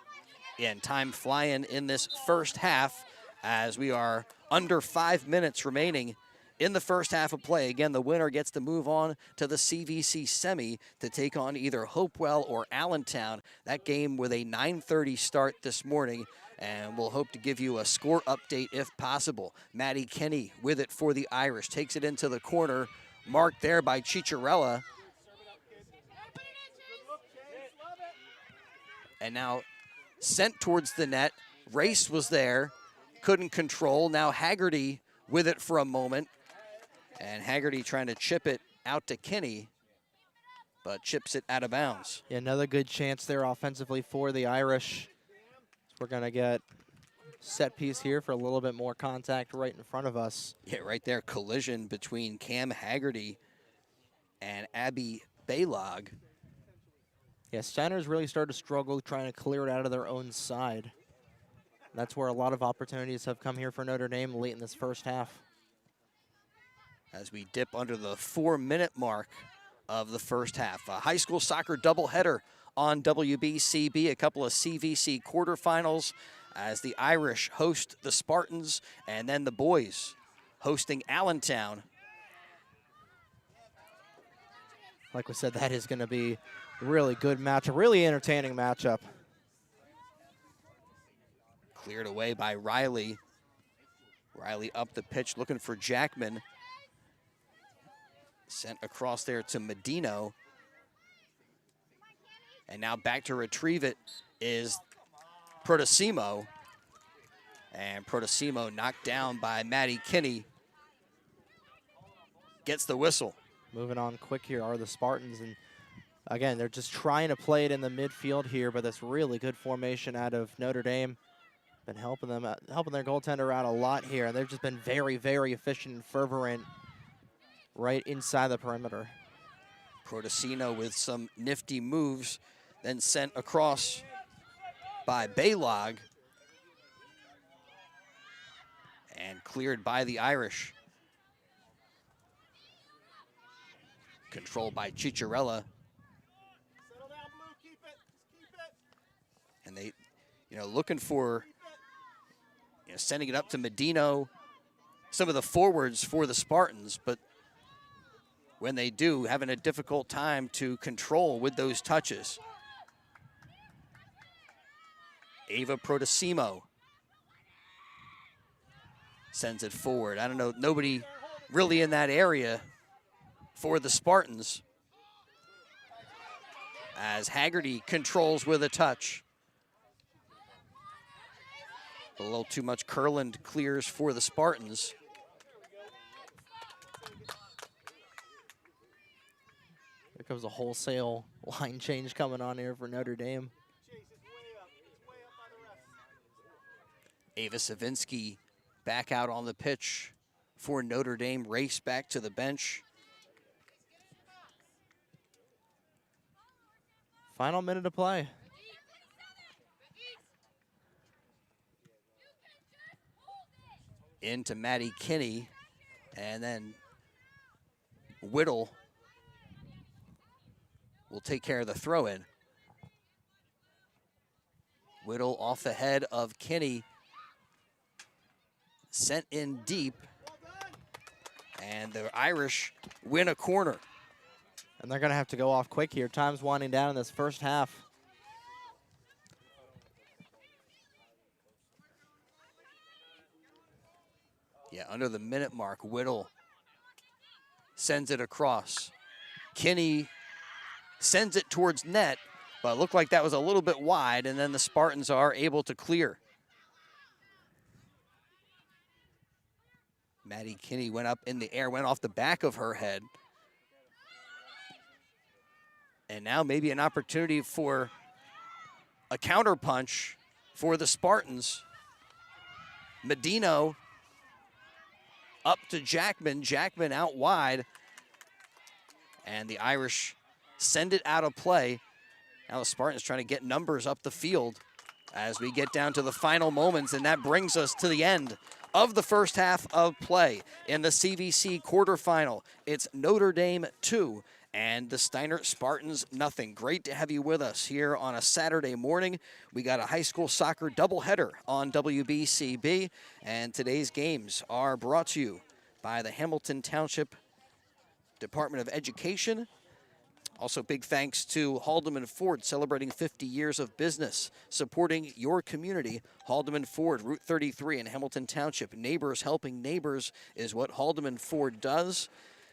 Yeah, and time flying in this first half as we are under 5 minutes remaining in the first half of play. Again, the winner gets to move on to the CVC semi to take on either Hopewell or Allentown. That game with a 9:30 start this morning, and we'll hope to give you a score update if possible. Maddie Kenny with it for the Irish. Takes it into the corner, marked there by Chicharella. And now sent towards the net. Race was there, couldn't control. Now Haggerty with it for a moment. And Haggerty trying to chip it out to Kinney, but chips it out of bounds. Yeah, another good chance there offensively for the Irish. We're going to get set piece here for a little bit more contact right in front of us. Yeah, right there, collision between Cam Haggerty and Abby Baylog. Yeah, Steiner's really started to struggle trying to clear it out of their own side. That's where a lot of opportunities have come here for Notre Dame late in this first half. As we dip under the 4-minute mark of the first half. A high school soccer doubleheader on WBCB, a couple of CVC quarterfinals as the Irish host the Spartans, and then the boys hosting Allentown. Like we said, that is going to be a really good matchup, really entertaining matchup. Cleared away by Riley. Riley up the pitch looking for Jackman. Sent across there to Medino. And now back to retrieve it is Protosimo. And Protosimo knocked down by Maddie Kinney. Gets the whistle. Moving on quick here are the Spartans. And again, they're just trying to play it in the midfield here, but that's really good formation out of Notre Dame. Been helping them out, helping their goaltender out a lot here. And they've just been very, very efficient and fervent right inside the perimeter. Protosino with some nifty moves, then sent across by Baylog. And cleared by the Irish. Controlled by Chicharella. And they, looking for, sending it up to Medino. Some of the forwards for the Spartans, but when they do, having a difficult time to control with those touches. Ava Protosimo sends it forward. I don't know, nobody really in that area for the Spartans. As Haggerty controls with a touch. A little too much. Kurland clears for the Spartans. There comes a wholesale line change coming on here for Notre Dame. Ava Savinsky back out on the pitch for Notre Dame. Race back to the bench. Final minute to play. into Maddie Kinney, and then Whittle will take care of the throw-in. Whittle off the head of Kinney, sent in deep, and the Irish win a corner. And they're going to have to go off quick here. Time's winding down in this first half. Yeah, under the minute mark, Whittle sends it across. Kinney sends it towards net, but it looked like that was a little bit wide, and then the Spartans are able to clear. Maddie Kinney went up in the air, went off the back of her head. And now maybe an opportunity for a counterpunch for the Spartans. Medino up to Jackman. Jackman out wide. And the Irish send it out of play. Now the Spartans trying to get numbers up the field as we get down to the final moments. And that brings us to the end of the first half of play in the CVC quarterfinal. It's Notre Dame 2 and the Steinert Spartans nothing. Great to have you with us here on a Saturday morning. We got a high school soccer doubleheader on WBCB, and today's games are brought to you by the Hamilton Township Department of Education. Also, big thanks to Haldeman Ford, celebrating 50 years of business, supporting your community. Haldeman Ford, Route 33 in Hamilton Township. Neighbors helping neighbors is what Haldeman Ford does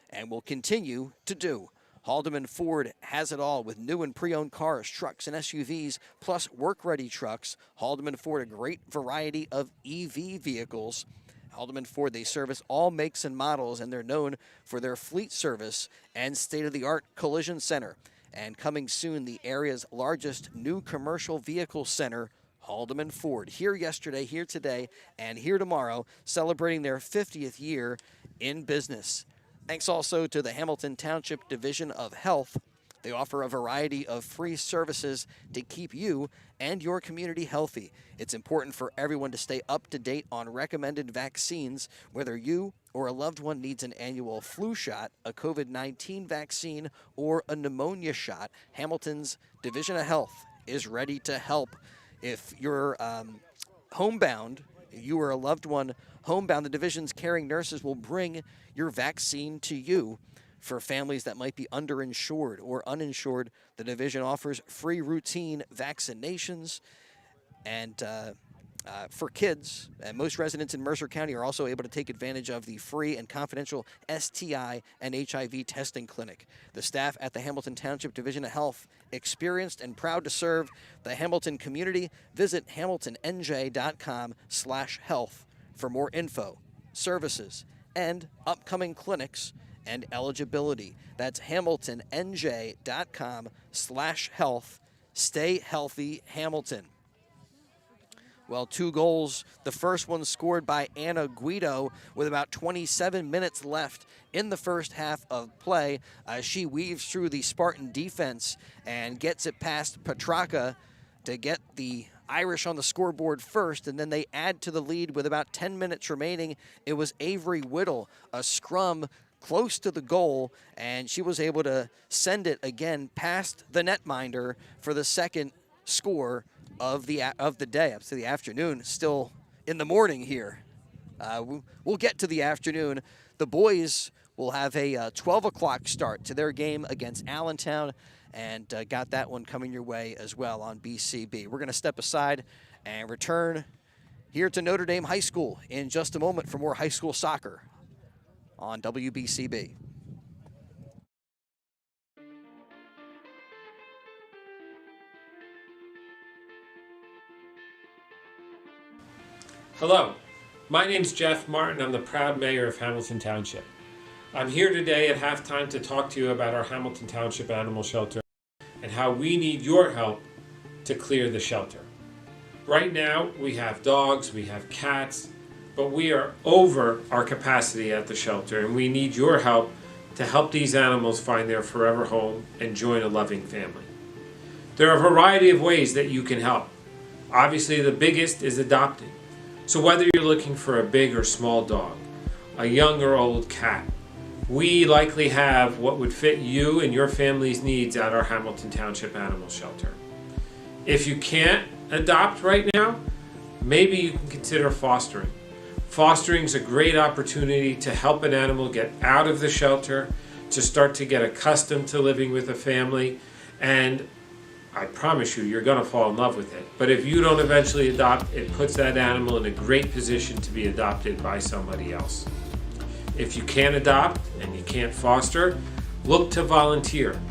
and will continue to do. Haldeman Ford has it all with new and pre-owned cars, trucks, and SUVs, plus work-ready trucks. Haldeman Ford, a great variety of EV vehicles. Haldeman Ford, they service all makes and models, and they're known for their fleet service and state-of-the-art collision center. And coming soon, the area's largest new commercial vehicle center, Haldeman Ford. Here yesterday, here today, and here tomorrow, celebrating their 50th year in business. Thanks also to the Hamilton Township Division of Health. They offer a variety of free services to keep you and your community healthy. It's important for everyone to stay up to date on recommended vaccines, whether you or a loved one needs an annual flu shot, a COVID-19 vaccine, or a pneumonia shot. Hamilton's Division of Health is ready to help. If you're homebound, you or a loved one homebound, the division's caring nurses will bring your vaccine to you. For families that might be underinsured or uninsured, the division offers free routine vaccinations. And for kids, and most residents in Mercer County are also able to take advantage of the free and confidential STI and HIV testing clinic. The staff at the Hamilton Township Division of Health, experienced and proud to serve the Hamilton community. Visit hamiltonnj.com/health for more info, services, and upcoming clinics and eligibility. That's hamiltonnj.com/health. Stay healthy, Hamilton. Well, 2 goals. The first one scored by Anna Guido with about 27 minutes left in the first half of play. She weaves through the Spartan defense and gets it past Petraka to get the Irish on the scoreboard first, and then they add to the lead with about 10 minutes remaining. It was Avery Whittle, a scrum close to the goal, and she was able to send it again past the netminder for the second score of the day. Up to the afternoon, still in the morning here. We'll get to the afternoon. The boys will have a 12 o'clock start to their game against Allentown, and got that one coming your way as well on BCB. We're going to step aside and return here to Notre Dame High School in just a moment for more high school soccer on WBCB. Hello, my name's Jeff Martin. I'm the proud mayor of Hamilton Township. I'm here today at halftime to talk to you about our Hamilton Township Animal Shelter and how we need your help to clear the shelter. Right now, we have dogs, we have cats, but we are over our capacity at the shelter, and we need your help to help these animals find their forever home and join a loving family. There are a variety of ways that you can help. Obviously, the biggest is adopting. So whether you're looking for a big or small dog, a young or old cat, we likely have what would fit you and your family's needs at our Hamilton Township Animal Shelter. If you can't adopt right now, maybe you can consider fostering. Fostering is a great opportunity to help an animal get out of the shelter, to start to get accustomed to living with a family, and I promise you, you're going to fall in love with it. But if you don't eventually adopt, it puts that animal in a great position to be adopted by somebody else. If you can't adopt and you can't foster, look to volunteer.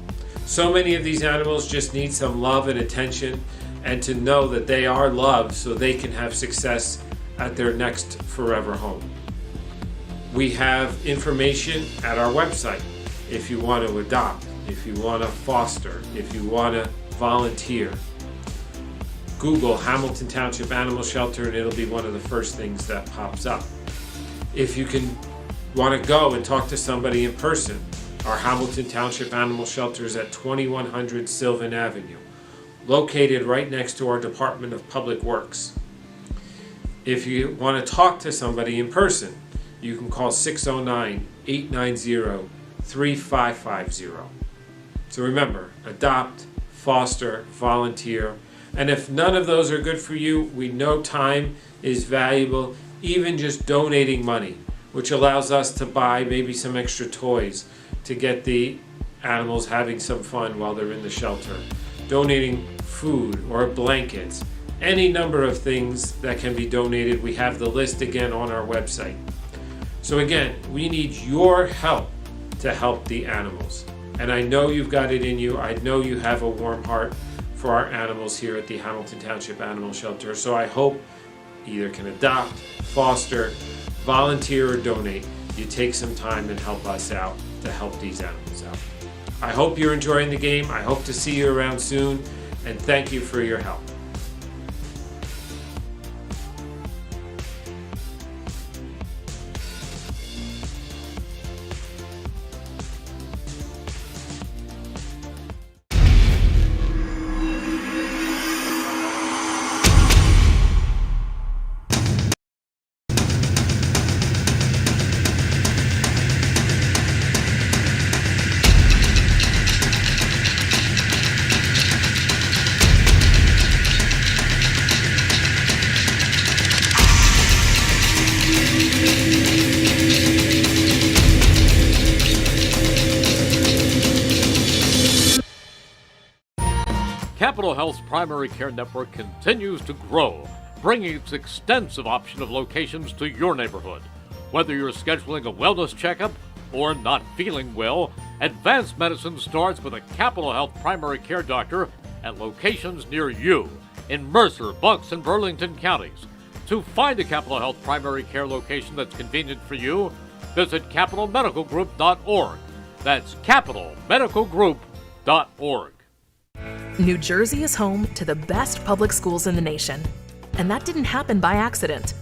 So many of these animals just need some love and attention, and to know that they are loved so they can have success at their next forever home. We have information at our website if you want to adopt, if you want to foster, if you want to volunteer. Google Hamilton Township Animal Shelter and it'll be one of the first things that pops up. If you want to go and talk to somebody in person, our Hamilton Township Animal Shelter is at 2100 Sylvan Avenue, located right next to our Department of Public Works. If you want to talk to somebody in person, you can call 609-890-3550. So remember, adopt, foster, volunteer, and if none of those are good for you, we know time is valuable, even just donating money, which allows us to buy maybe some extra toys to get the animals having some fun while they're in the shelter. Donating food or blankets, any number of things that can be donated. We have the list again on our website. So again, we need your help to help the animals. And I know you've got it in you. I know you have a warm heart for our animals here at the Hamilton Township Animal Shelter. So I hope either can adopt, foster, volunteer, or donate. You take some time and help us out to help these animals out. I hope you're enjoying the game. I hope to see you around soon. And thank you for your help. Capital Health's primary care network continues to grow, bringing its extensive option of locations to your neighborhood. Whether you're scheduling a wellness checkup or not feeling well, advanced medicine starts with a Capital Health primary care doctor at locations near you in Mercer, Bucks, and Burlington counties. To find a Capital Health primary care location that's convenient for you, visit capitalmedicalgroup.org. That's capitalmedicalgroup.org. New Jersey is home to the best public schools in the nation. And that didn't happen by accident.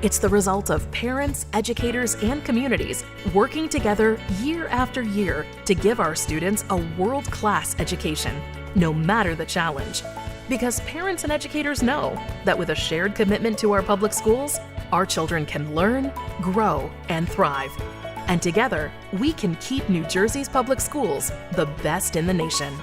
It's the result of parents, educators, and communities working together year after year to give our students a world-class education, no matter the challenge. Because parents and educators know that with a shared commitment to our public schools, our children can learn, grow, and thrive. And together, we can keep New Jersey's public schools the best in the nation.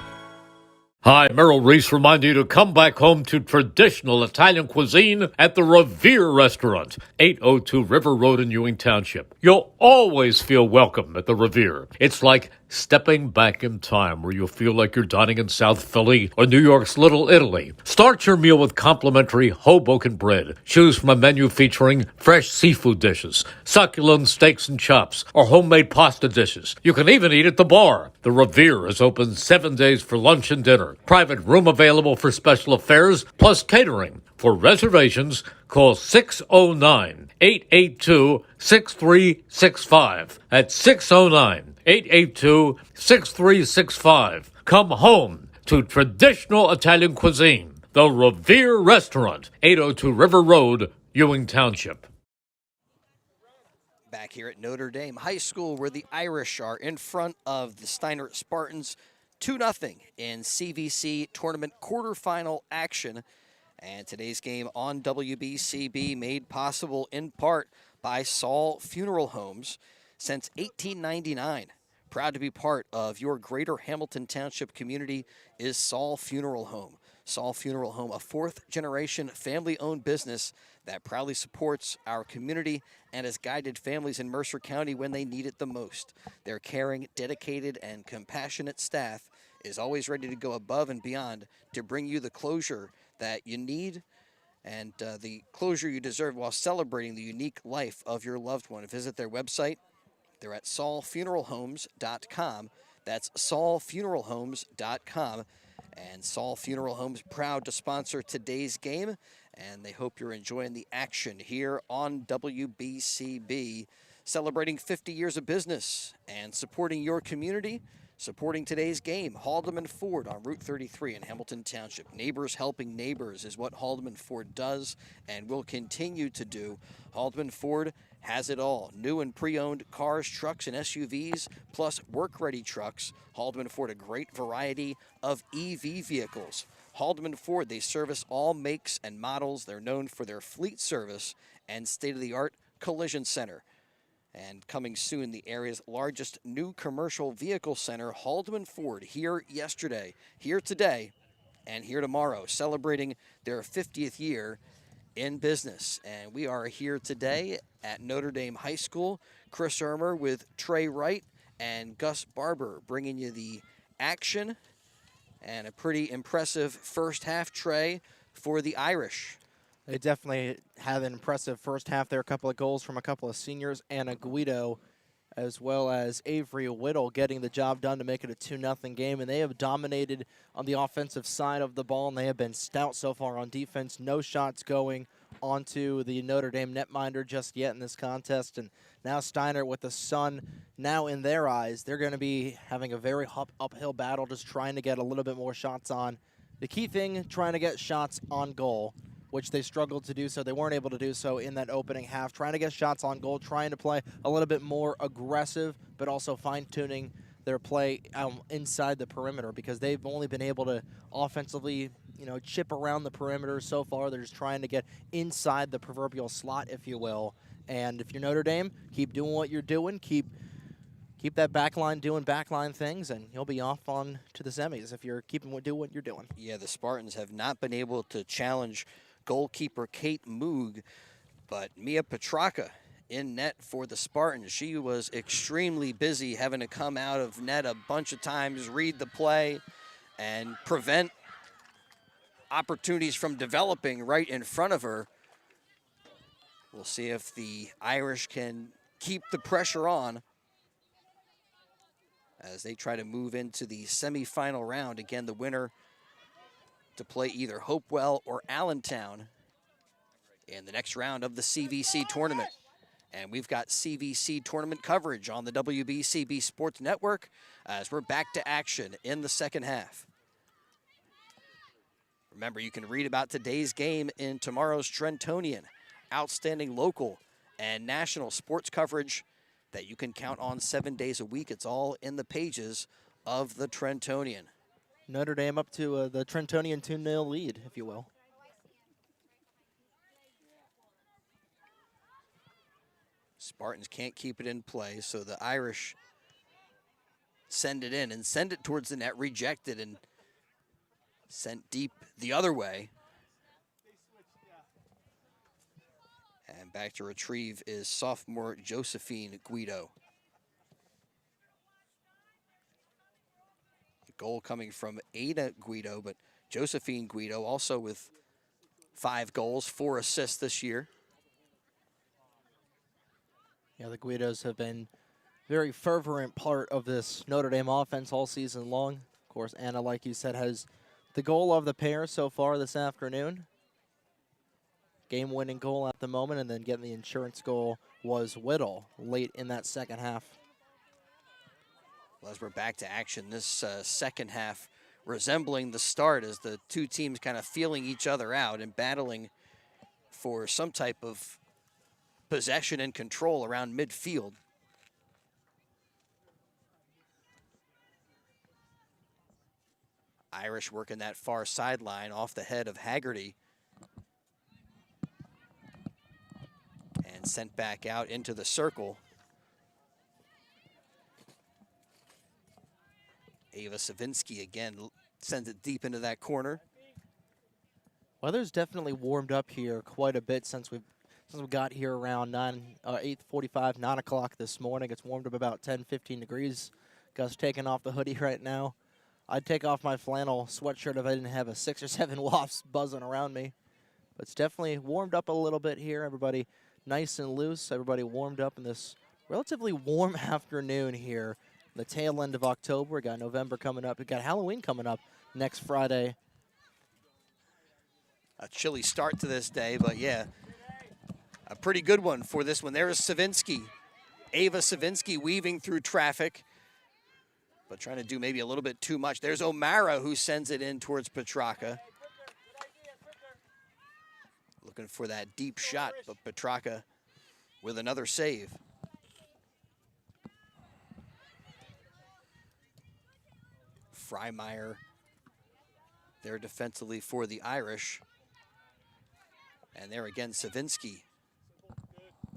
Hi, Merrill Reese reminding you to come back home to traditional Italian cuisine at the Revere Restaurant, 802 River Road in Ewing Township. You'll always feel welcome at the Revere. It's like stepping back in time where you'll feel like you're dining in South Philly or New York's Little Italy. Start your meal with complimentary Hoboken bread. Choose from a menu featuring fresh seafood dishes, succulent steaks and chops, or homemade pasta dishes. You can even eat at the bar. The Revere is open 7 days for lunch and dinner. Private room available for special affairs, plus catering. For reservations, call 609-882-6365. That's 609-882-6365. Come home to traditional Italian cuisine. The Revere Restaurant, 802 River Road, Ewing Township. Back here at Notre Dame High School, where the Irish are in front of the Steinert Spartans, 2-0 in CVC Tournament quarterfinal action, And today's game on WBCB made possible in part by Saul Funeral Homes since 1899. Proud to be part of your greater Hamilton Township community is Saul Funeral Home. Saul Funeral Home, a fourth-generation family-owned business that proudly supports our community and has guided families in Mercer County when they need it the most. Their caring, dedicated, and compassionate staff is always ready to go above and beyond to bring you the closure that you need and the closure you deserve while celebrating the unique life of your loved one. Visit their website. They're at saulfuneralhomes.com. That's saulfuneralhomes.com. And Saul Funeral Homes proud to sponsor today's game, and they hope you're enjoying the action here on WBCB, celebrating 50 years of business and supporting your community. Supporting today's game, Haldeman Ford on Route 33 in Hamilton Township. Neighbors helping neighbors is what Haldeman Ford does and will continue to do. Haldeman Ford has it all. New and pre-owned cars, trucks, and SUVs, plus work-ready trucks. Haldeman Ford, a great variety of EV vehicles. Haldeman Ford, they service all makes and models. They're known for their fleet service and state-of-the-art collision center. And coming soon, the area's largest new commercial vehicle center, Haldeman Ford, here yesterday, here today, and here tomorrow, celebrating their 50th year in business. And we are here today at Notre Dame High School. Chris Ermer with Trey Wright and Gus Barber bringing you the action and a pretty impressive first half, Trey, for the Irish. They definitely had an impressive first half there. A couple of goals from a couple of seniors, Anna Guido, as well as Avery Whittle getting the job done to make it a 2-0 game. And they have dominated on the offensive side of the ball, and they have been stout so far on defense. No shots going onto the Notre Dame netminder just yet in this contest. And now Steinert, with the sun now in their eyes, they're going to be having a very uphill battle, just trying to get a little bit more shots on. The key thing, trying to get shots on goal, which they struggled to do so. They weren't able to do so in that opening half. Trying to get shots on goal, trying to play a little bit more aggressive, but also fine-tuning their play inside the perimeter, because they've only been able to offensively, chip around the perimeter so far. They're just trying to get inside the proverbial slot, if you will. And if you're Notre Dame, keep doing what you're doing. Keep that back line doing backline things, and you'll be off on to the semis if you're doing what you're doing. Yeah, the Spartans have not been able to challenge goalkeeper Kate Moog, but Mia Petraka in net for the Spartans. She was extremely busy, having to come out of net a bunch of times, read the play, and prevent opportunities from developing right in front of her. We'll see if the Irish can keep the pressure on as they try to move into the semifinal round. Again, the winner to play either Hopewell or Allentown in the next round of the CVC Tournament. And we've got CVC Tournament coverage on the WBCB Sports Network as we're back to action in the second half. Remember, you can read about today's game in tomorrow's Trentonian. Outstanding local and national sports coverage that you can count on 7 days a week. It's all in the pages of the Trentonian. Notre Dame up to the Trentonian 2-0 lead, if you will. Spartans can't keep it in play, so the Irish send it in and send it towards the net, rejected and sent deep the other way. And back to retrieve is sophomore Josephine Guido. Goal coming from Ada Guido, but Josephine Guido also with 5 goals, 4 assists this year. Yeah, the Guidos have been very fervent part of this Notre Dame offense all season long. Of course, Anna, like you said, has the goal of the pair so far this afternoon. Game-winning goal at the moment, and then getting the insurance goal was Whittle late in that second half. Well, as we're back to action, this second half resembling the start as the two teams kind of feeling each other out and battling for some type of possession and control around midfield. Irish working that far sideline off the head of Haggerty. and sent back out into the circle. Ava Savinsky again sends it deep into that corner. Weather's definitely warmed up here quite a bit since we got here around 8:45, 9 o'clock this morning. It's warmed up about 10, 15 degrees. Gus taking off the hoodie right now. I'd take off my flannel sweatshirt if I didn't have a 6 or 7 wasps buzzing around me. But it's definitely warmed up a little bit here. Everybody nice and loose. Everybody warmed up in this relatively warm afternoon here. The tail end of October. We got November coming up. We got Halloween coming up next Friday. A chilly start to this day, but yeah, a pretty good one for this one. There's Savinsky. Ava Savinsky weaving through traffic, but trying to do maybe a little bit too much. There's O'Mara who sends it in towards Petraka. Looking for that deep shot, but Petraka with another save. Freimeyer there defensively for the Irish. And there again, Savinsky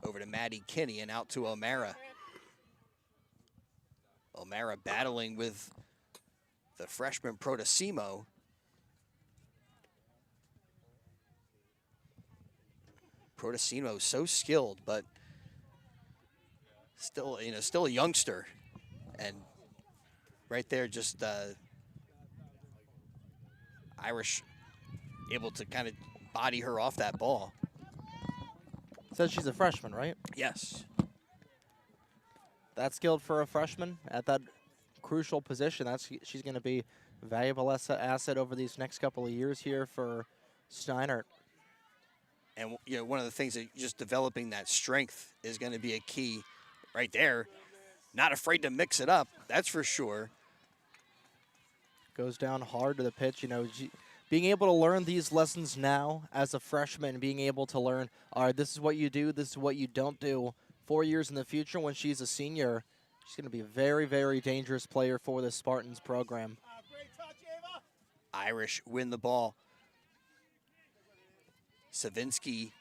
over to Maddie Kinney and out to O'Mara. O'Mara battling with the freshman Protosimo. Protosimo so skilled, but still, still a youngster. And right there, just Irish able to kind of body her off that ball. Says she's a freshman, right? Yes. That's skilled for a freshman at that crucial position. She's going to be a valuable asset over these next couple of years here for Steinert. And one of the things that just developing that strength is going to be a key right there. Not afraid to mix it up, that's for sure. Goes down hard to the pitch, being able to learn these lessons now as a freshman, being able to learn, all right, this is what you do, this is what you don't do. 4 years in the future when she's a senior, she's going to be a very, very dangerous player for the Spartans program. Irish win the ball. Savinsky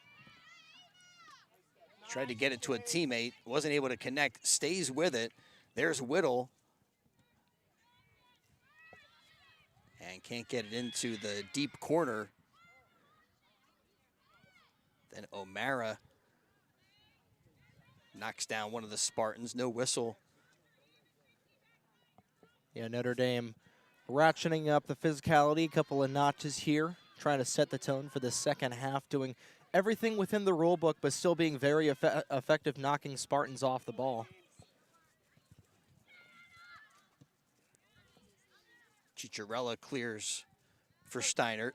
tried to get it to a teammate, wasn't able to connect, stays with it. There's Whittle. And can't get it into the deep corner. Then O'Mara knocks down one of the Spartans. No whistle. Yeah, Notre Dame ratcheting up the physicality, a couple of notches here, trying to set the tone for the second half, doing everything within the rule book, but still being very effective knocking Spartans off the ball. Ciccarella clears for Steinert.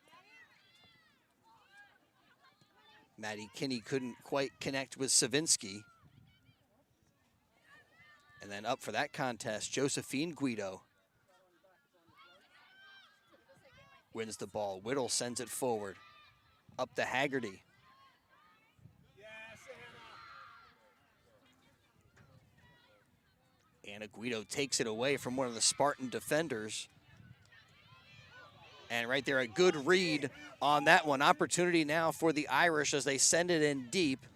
Maddie Kinney couldn't quite connect with Savinsky. And then up for that contest, Josephine Guido wins the ball. Whittle sends it forward. Up to Haggerty. Anna Guido takes it away from one of the Spartan defenders. And right there, a good read on that one. Opportunity now for the Irish as they send it in deep.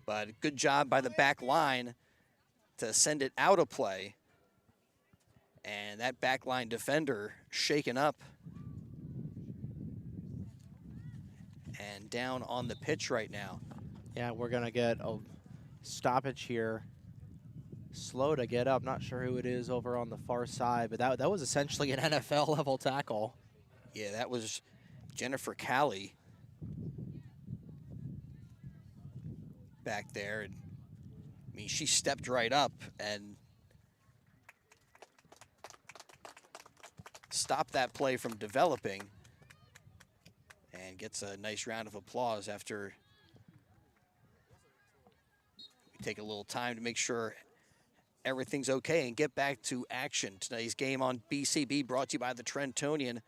But good job by the back line to send it out of play. And that back line defender shaken up. And down on the pitch right now. Yeah, we're going to get a stoppage here. Slow to get up. Not sure who it is over on the far side, but that was essentially an NFL-level tackle. Yeah, that was Jennifer Callie back there. And, I mean, she stepped right up and stopped that play from developing and gets a nice round of applause after we take a little time to make sure everything's okay and get back to action. Today's game on BCB brought to you by the Trentonian.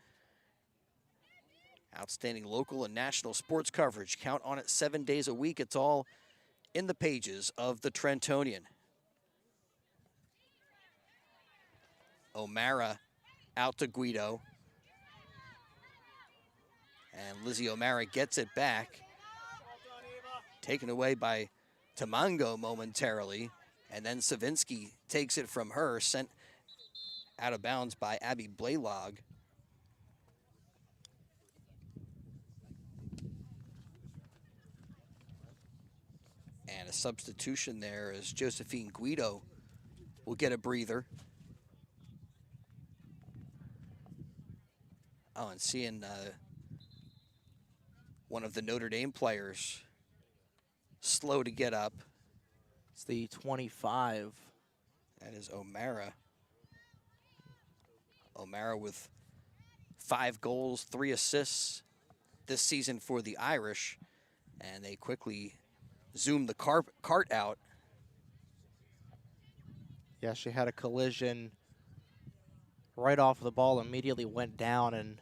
Outstanding local and national sports coverage. Count on it 7 days a week. It's all in the pages of the Trentonian. O'Mara out to Guido. And Lizzie O'Mara gets it back. Taken away by Tamango momentarily, and then Savinsky takes it from her, sent out of bounds by Abby Blaylock. And a substitution there as Josephine Guido will get a breather. Oh, and seeing one of the Notre Dame players slow to get up. It's the 25. That is O'Mara. O'Mara with 5 goals, 3 assists this season for the Irish. And they quickly zoom the cart out. Yeah, she had a collision right off the ball, immediately went down and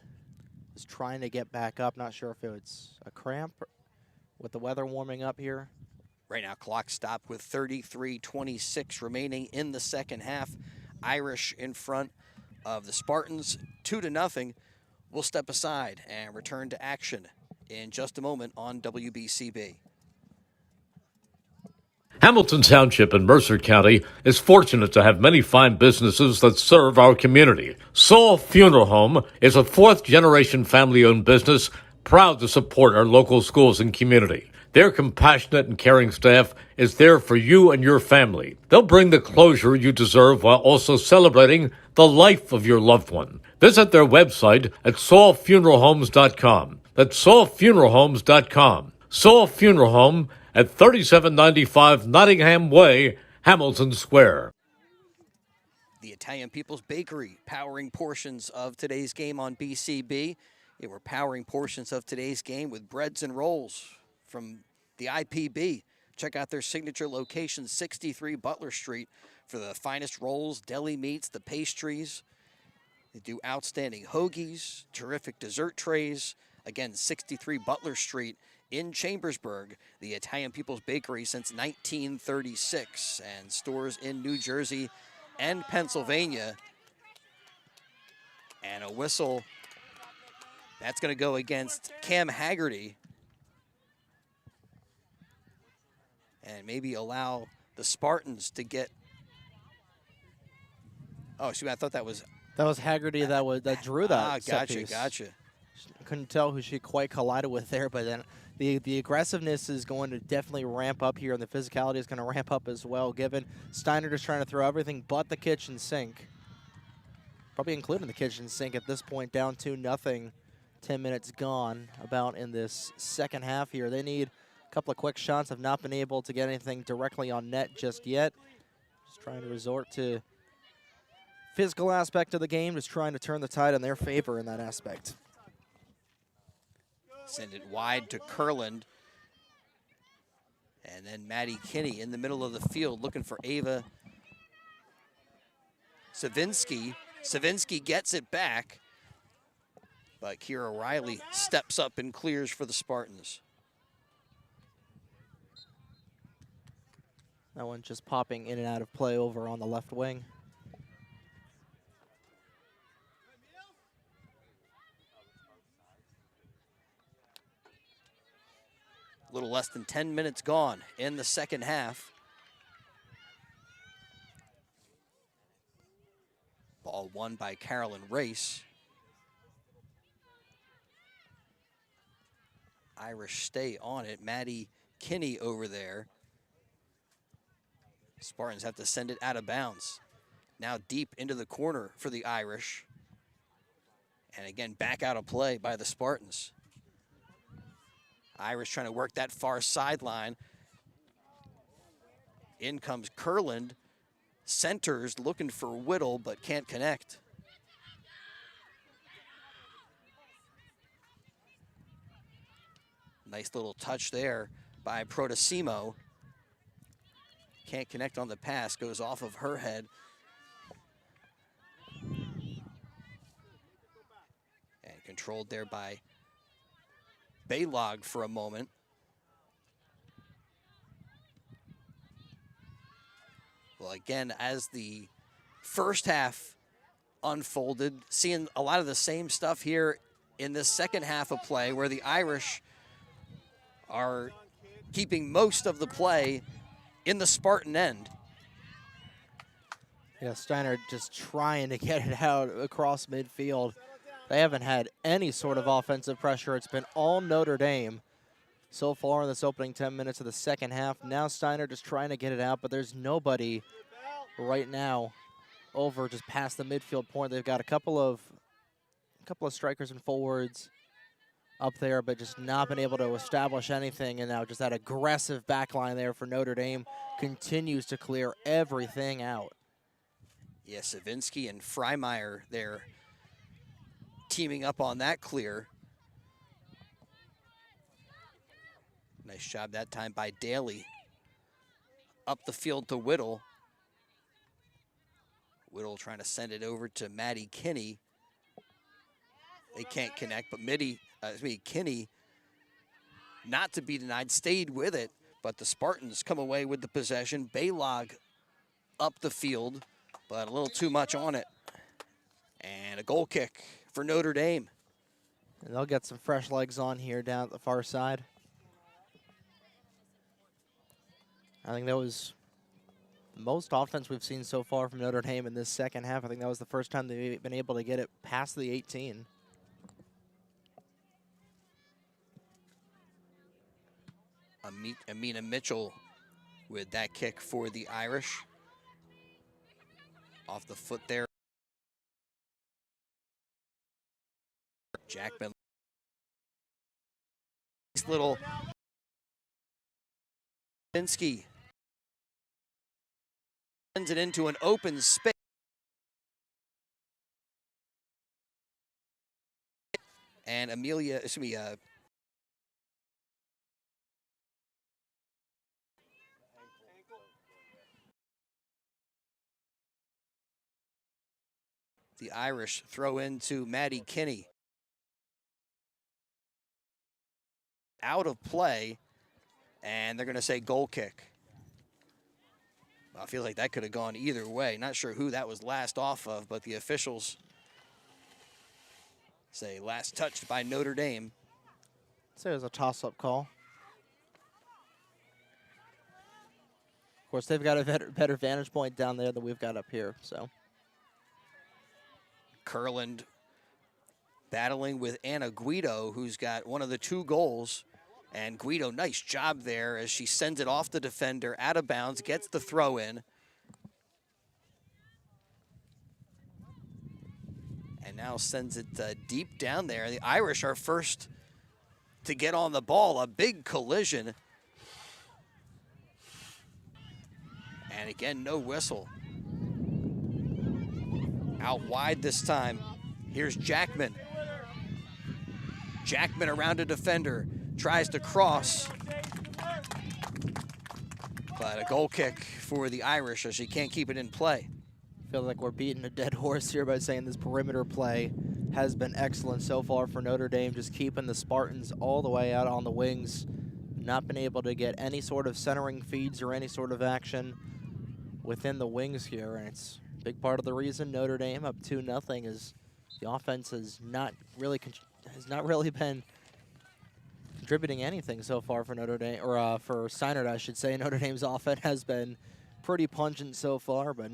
was trying to get back up. Not sure if it was a cramp with the weather warming up here. Right now, clock stopped with 33:26 remaining in the second half. Irish in front of the Spartans, 2-0. We'll step aside and return to action in just a moment on WBCB. Hamilton Township in Mercer County is fortunate to have many fine businesses that serve our community. Saul Funeral Home is a 4th-generation family-owned business proud to support our local schools and community. Their compassionate and caring staff is there for you and your family. They'll bring the closure you deserve while also celebrating the life of your loved one. Visit their website at saulfuneralhomes.com. That's saulfuneralhomes.com. Saul Funeral Home at 3795 Nottingham Way, Hamilton Square. The Italian People's Bakery powering portions of today's game on BCB. They were powering portions of today's game with breads and rolls from the IPB. Check out their signature location, 63 Butler Street, for the finest rolls, deli meats, the pastries. They do outstanding hoagies, terrific dessert trays. Again, 63 Butler Street in Chambersburg, the Italian People's Bakery since 1936, and stores in New Jersey and Pennsylvania. And a whistle that's going to go against Cam Haggerty and maybe allow the Spartans to get. Oh, shoot, I thought that was Haggerty that drew that. Gotcha. Couldn't tell who she quite collided with there, but then the aggressiveness is going to definitely ramp up here, and the physicality is going to ramp up as well, given Steinert is trying to throw everything but the kitchen sink. Probably including the kitchen sink at this point, down 2-0. 10 minutes gone about in this second half here. They need a couple of quick shots. Have not been able to get anything directly on net just yet. Just trying to resort to physical aspect of the game, just trying to turn the tide in their favor in that aspect. Send it wide to Kurland. And then Maddie Kinney in the middle of the field looking for Ava Savinsky. Savinsky gets it back, but Kira Riley steps up and clears for the Spartans. That one just popping in and out of play over on the left wing. A little less than 10 minutes gone in the second half. Ball won by Carolyn Race. Irish stay on it. Maddie Kinney over there. Spartans have to send it out of bounds. Now deep into the corner for the Irish. And again, back out of play by the Spartans. Irish trying to work that far sideline. In comes Kurland. Centers looking for Whittle, but can't connect. Nice little touch there by Protosimo. Can't connect on the pass, goes off of her head. And controlled there by Baylog for a moment. Well, again, as the first half unfolded, seeing a lot of the same stuff here in this second half of play, where the Irish are keeping most of the play in the Spartan end. Yeah, Steinert just trying to get it out across midfield. They haven't had any sort of offensive pressure. It's been all Notre Dame so far in this opening 10 minutes of the second half. Now Steinert just trying to get it out, but there's nobody right now over just past the midfield point. They've got a couple of strikers and forwards up there, but just not been able to establish anything. And now just that aggressive back line there for Notre Dame continues to clear everything out. Yeah, Savinsky and Freimeyer there teaming up on that clear. Nice job that time by Daly. Up the field to Whittle. Whittle trying to send it over to Maddie Kinney. They can't connect, but Kinney, not to be denied, stayed with it, but the Spartans come away with the possession. Baylog up the field, but a little too much on it. And a goal kick for Notre Dame. And they'll get some fresh legs on here down at the far side. I think that was the most offense we've seen so far from Notre Dame in this second half. I think that was the first time they've been able to get it past the 18. Amina Mitchell with that kick for the Irish. Off the foot there. Jackman. Nice little Pinsky sends it into an open space. And the Irish throw into Maddie Kinney. Out of play, and they're going to say goal kick. Well, I feel like that could have gone either way. Not sure who that was last off of, but the officials say last touched by Notre Dame. So it was a toss-up call. Of course, they've got a better vantage point down there than we've got up here, so. Kurland battling with Anna Guido, who's got one of the 2 goals. And Guido, nice job there as she sends it off the defender, out of bounds, gets the throw in. And now sends it deep down there. The Irish are first to get on the ball. A big collision. And again, no whistle. Out wide this time. Here's Jackman. Jackman around a defender. Tries to cross. But a goal kick for the Irish as she can't keep it in play. I feel like we're beating a dead horse here by saying this perimeter play has been excellent so far for Notre Dame, just keeping the Spartans all the way out on the wings. Not been able to get any sort of centering feeds or any sort of action within the wings here, and it's a big part of the reason Notre Dame up 2-0 is the offense has not really been contributing anything so far for Notre Dame, or for Steinert, I should say. Notre Dame's offense has been pretty pungent so far, but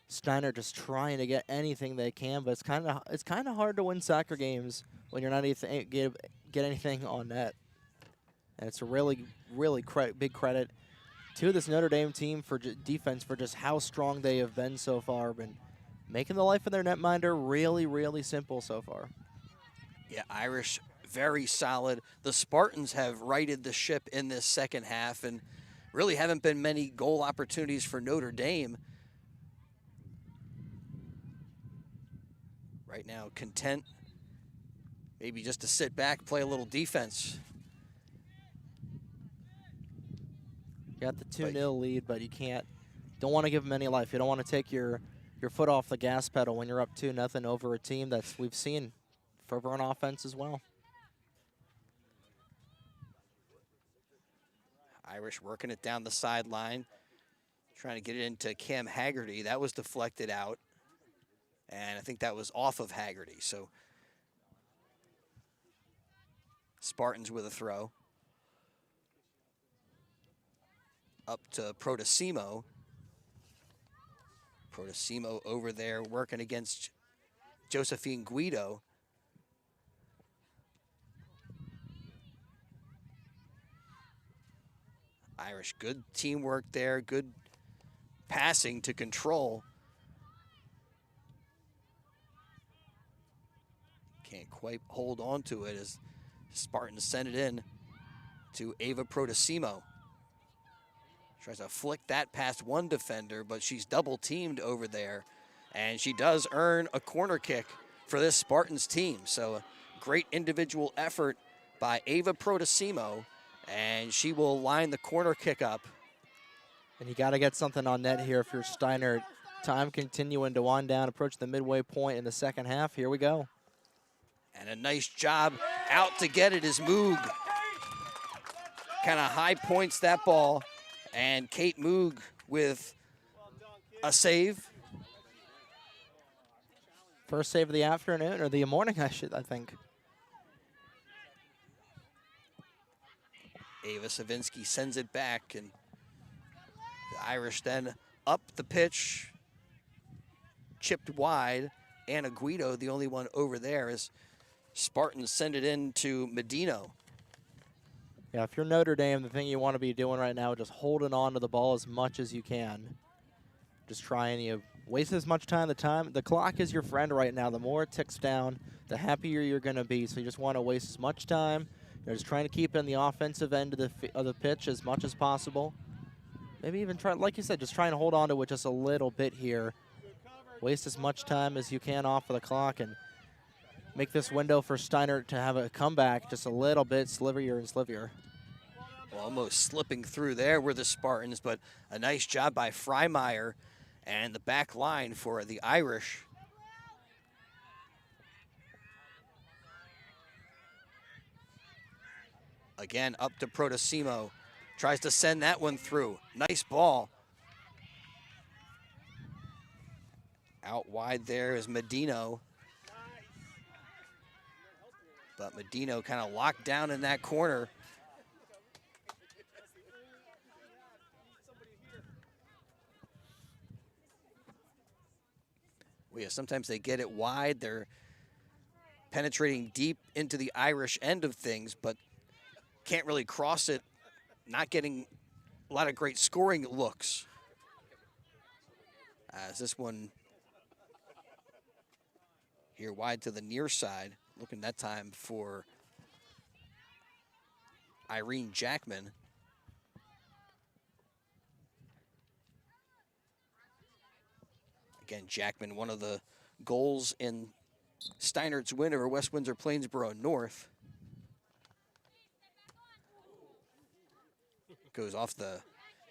Steinert just trying to get anything they can. But it's kind of hard to win soccer games when you're not get anything on net. And it's a really big credit to this Notre Dame team for defense for just how strong they have been so far, been making the life of their netminder really simple so far. Yeah, Irish very solid. The Spartans have righted the ship in this second half, and really haven't been many goal opportunities for Notre Dame. Right now, content maybe just to sit back, play a little defense. You got the 2-0 lead, but you don't want to give them any life. You don't want to take your foot off the gas pedal when you're up 2-0 over a team that we've seen for an offense as well. Irish working it down the sideline, trying to get it into Cam Haggerty. That was deflected out, and I think that was off of Haggerty. So Spartans with a throw. Up to Protosimo. Protosimo over there working against Josephine Guido. Irish, good teamwork there, good passing to control. Can't quite hold on to it as Spartans send it in to Ava Protosimo. Tries to flick that past one defender, but she's double teamed over there. And she does earn a corner kick for this Spartans team. So a great individual effort by Ava Protosimo, and she will line the corner kick up. And you got to get something on net here if you're Steinert. Time continuing to wind down, approach the midway point in the second half. Here we go. And a nice job out to get it is Moog. Kind of high points that ball. And Kate Moog with a save. First save of the afternoon, or the morning, I think. Ava Savinsky sends it back, and the Irish then up the pitch, chipped wide. Anna Guido, the only one over there, as Spartans send it in to Medino. Yeah, if you're Notre Dame, the thing you want to be doing right now is just holding on to the ball as much as you can. Just trying, you waste as much time. The clock is your friend right now. The more it ticks down, the happier you're going to be. So you just want to waste as much time. You're just trying to keep it in the offensive end of the pitch as much as possible. Maybe even try, like you said, just trying to hold on to it just a little bit here. Waste as much time as you can off of the clock and make this window for Steinert to have a comeback just a little bit sliverier and sliverier. Well, almost slipping through there were the Spartans, but a nice job by Freimeyer and the back line for the Irish. Again, up to Protosimo. Tries to send that one through. Nice ball. Out wide there is Medino. But Medino kind of locked down in that corner. Well, yeah, sometimes they get it wide. They're penetrating deep into the Irish end of things, but can't really cross it. Not getting a lot of great scoring looks. As this one here wide to the near side. Looking that time for Irene Jackman. Again, Jackman, one of the goals in Steinert's win over West Windsor Plainsboro North. Goes off the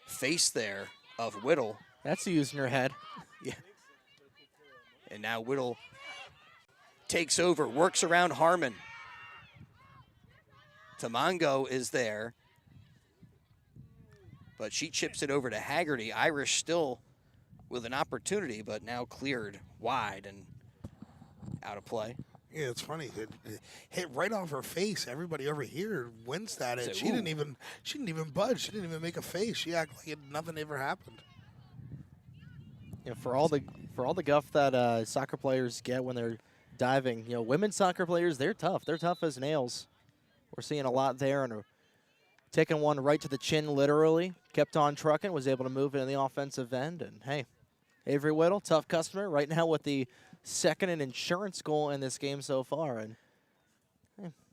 face there of Whittle. That's using her head. Yeah. And now Whittle takes over, works around Harmon. Tamango is there. But she chips it over to Haggerty. Irish still with an opportunity, but now cleared wide and out of play. Yeah, it's funny. It hit right off her face. Everybody over here winced at it. She didn't even budge. She didn't even make a face. She acted like nothing ever happened. You know, for all the guff that soccer players get when they're diving, you know, women's soccer players, they're tough. They're tough as nails. We're seeing a lot there, and taking one right to the chin, literally. Kept on trucking, was able to move it in the offensive end, and hey, Avery Whittle, tough customer right now with the second and insurance goal in this game so far. And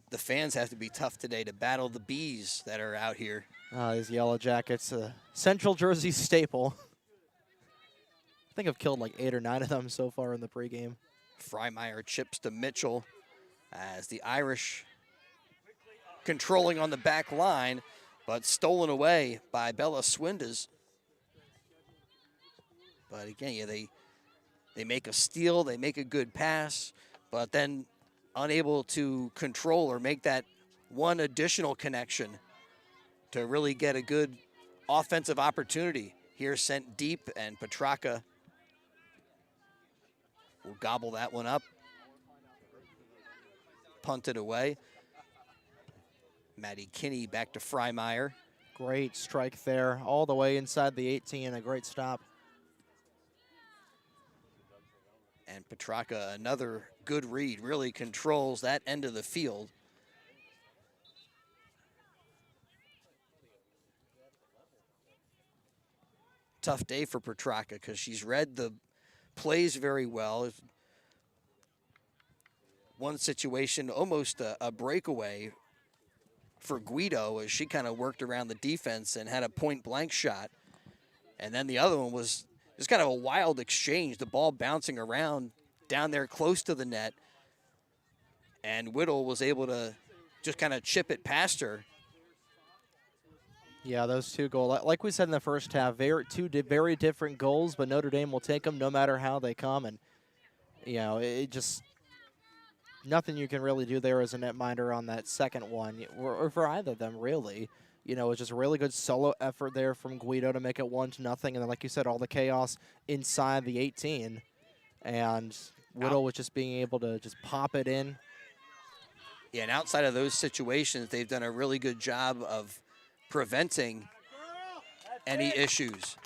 the fans have to be tough today to battle the bees that are out here. These Yellow Jackets, Central Jersey staple. I think I've killed like 8 or 9 of them so far in the pregame. Freimeyer chips to Mitchell as the Irish controlling on the back line, but stolen away by Bella Swindas. But again, yeah, they make a steal, they make a good pass, but then unable to control or make that one additional connection to really get a good offensive opportunity. Here sent deep, and Petraka will gobble that one up. Punted away. Maddie Kinney back to Freimeyer. Great strike there, all the way inside the 18, a great stop. And Petrarca, another good read, really controls that end of the field. Tough day for Petrarca because she's read the plays very well. One situation, almost a breakaway for Guido as she kind of worked around the defense and had a point-blank shot. And then the other one was just kind of a wild exchange, the ball bouncing around down there close to the net. And Whittle was able to just kind of chip it past her. Yeah, those two goals, like we said in the first half, two very different goals, but Notre Dame will take them no matter how they come. And, you know, it just, nothing you can really do there as a netminder on that second one, or for either of them, really. You know, it's just a really good solo effort there from Guido to make it 1-0. And then, like you said, all the chaos inside the 18. And Whittle was just being able to just pop it in. Yeah, and outside of those situations, they've done a really good job of preventing any issues.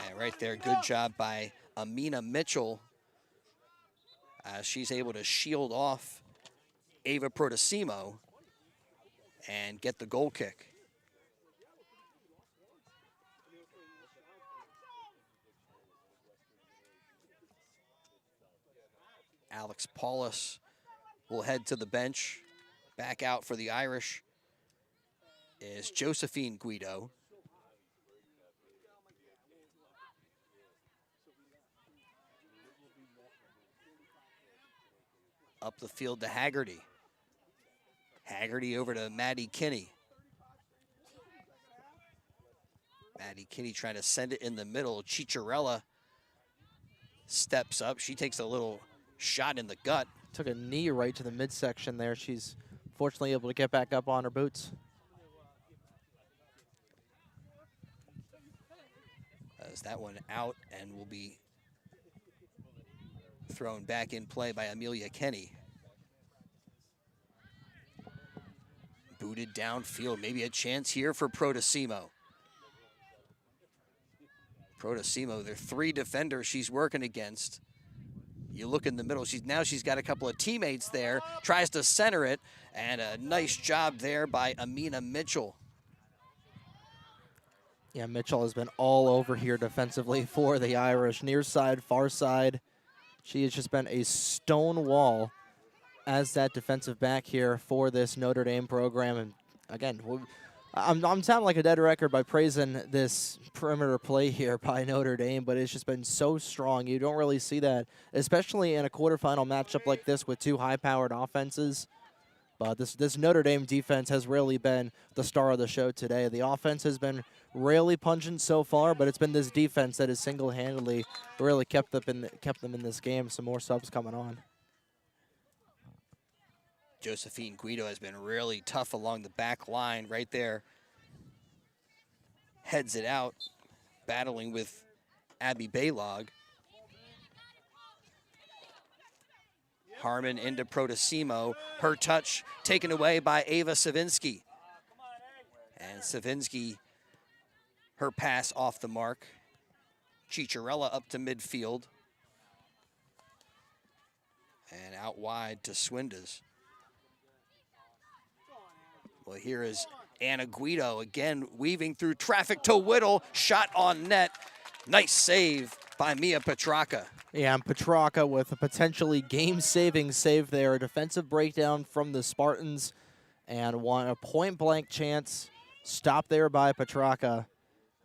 And right there, good job by Amina Mitchell. She's able to shield off Ava Protosimo and get the goal kick. Alex Paulus will head to the bench. Back out for the Irish is Josephine Guido. Up the field to Haggerty. Haggerty over to Maddie Kinney. Maddie Kinney trying to send it in the middle. Chicharella steps up. She takes a little shot in the gut. Took a knee right to the midsection there. She's fortunately able to get back up on her boots. As that one out and will be thrown back in play by Amelia Kenny. Booted downfield, maybe a chance here for Protosimo. Protosimo, there are 3 defenders she's working against. You look in the middle, she's got a couple of teammates there, tries to center it, and a nice job there by Amina Mitchell. Yeah, Mitchell has been all over here defensively for the Irish. Near side, far side. She has just been a stone wall as that defensive back here for this Notre Dame program. And again, I'm sounding like a dead record by praising this perimeter play here by Notre Dame, but it's just been so strong. You don't really see that, especially in a quarterfinal matchup like this with 2 high-powered offenses. But this Notre Dame defense has really been the star of the show today. The offense has been really pungent so far, but it's been this defense that has single-handedly really kept them in this game. Some more subs coming on. Josephine Guido has been really tough along the back line right there. Heads it out, battling with Abby Baylog. Harmon into Protosimo. Her touch taken away by Ava Savinsky. And Savinsky, her pass off the mark. Chicharella up to midfield. And out wide to Swindas. Well, here is Anna Guido again weaving through traffic to Whittle. Shot on net. Nice save by Mia Petrarca. Yeah, and Petrarca with a potentially game-saving save there. A defensive breakdown from the Spartans and a point-blank chance. Stopped there by Petrarca.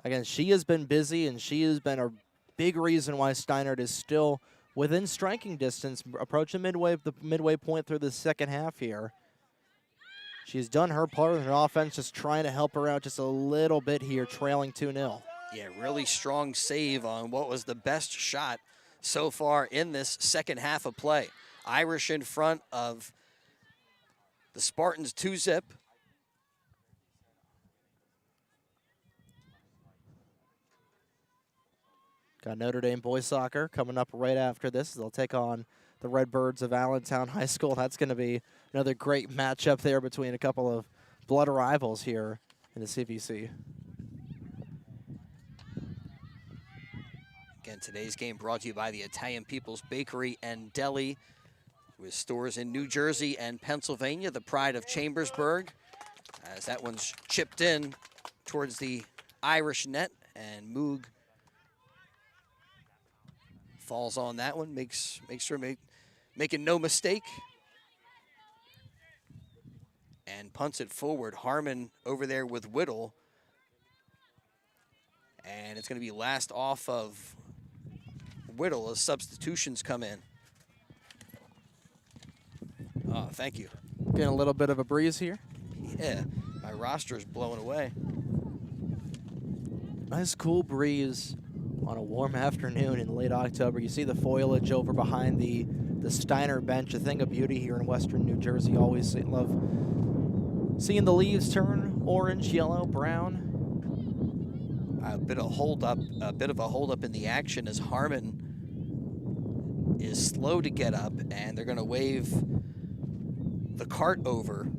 Again, she has been busy, and she has been a big reason why Steinert is still within striking distance, approaching the midway point through the second half here. She's done her part of the offense, just trying to help her out just a little bit here, trailing 2-0. Yeah, really strong save on what was the best shot so far in this second half of play. Irish in front of the Spartans 2-0. Got Notre Dame boys soccer coming up right after this. They'll take on the Redbirds of Allentown High School. That's going to be another great matchup there between a couple of blood rivals here in the CVC. Again, today's game brought to you by the Italian People's Bakery and Deli, with stores in New Jersey and Pennsylvania, the pride of Chambersburg. As that one's chipped in towards the Irish net, and Moog falls on that one, makes sure making no mistake, and punts it forward. Harmon over there with Whittle, and it's going to be last off of Whittle as substitutions come in. Oh, thank you. Getting a little bit of a breeze here. Yeah, my roster's blowing away. Nice cool breeze on a warm afternoon in late October. You see the foliage over behind the Steiner bench, a thing of beauty here in western New Jersey. Always love seeing the leaves turn orange, yellow, brown. A bit of a holdup in the action as Harmon is slow to get up, and they're going to wave the cart over.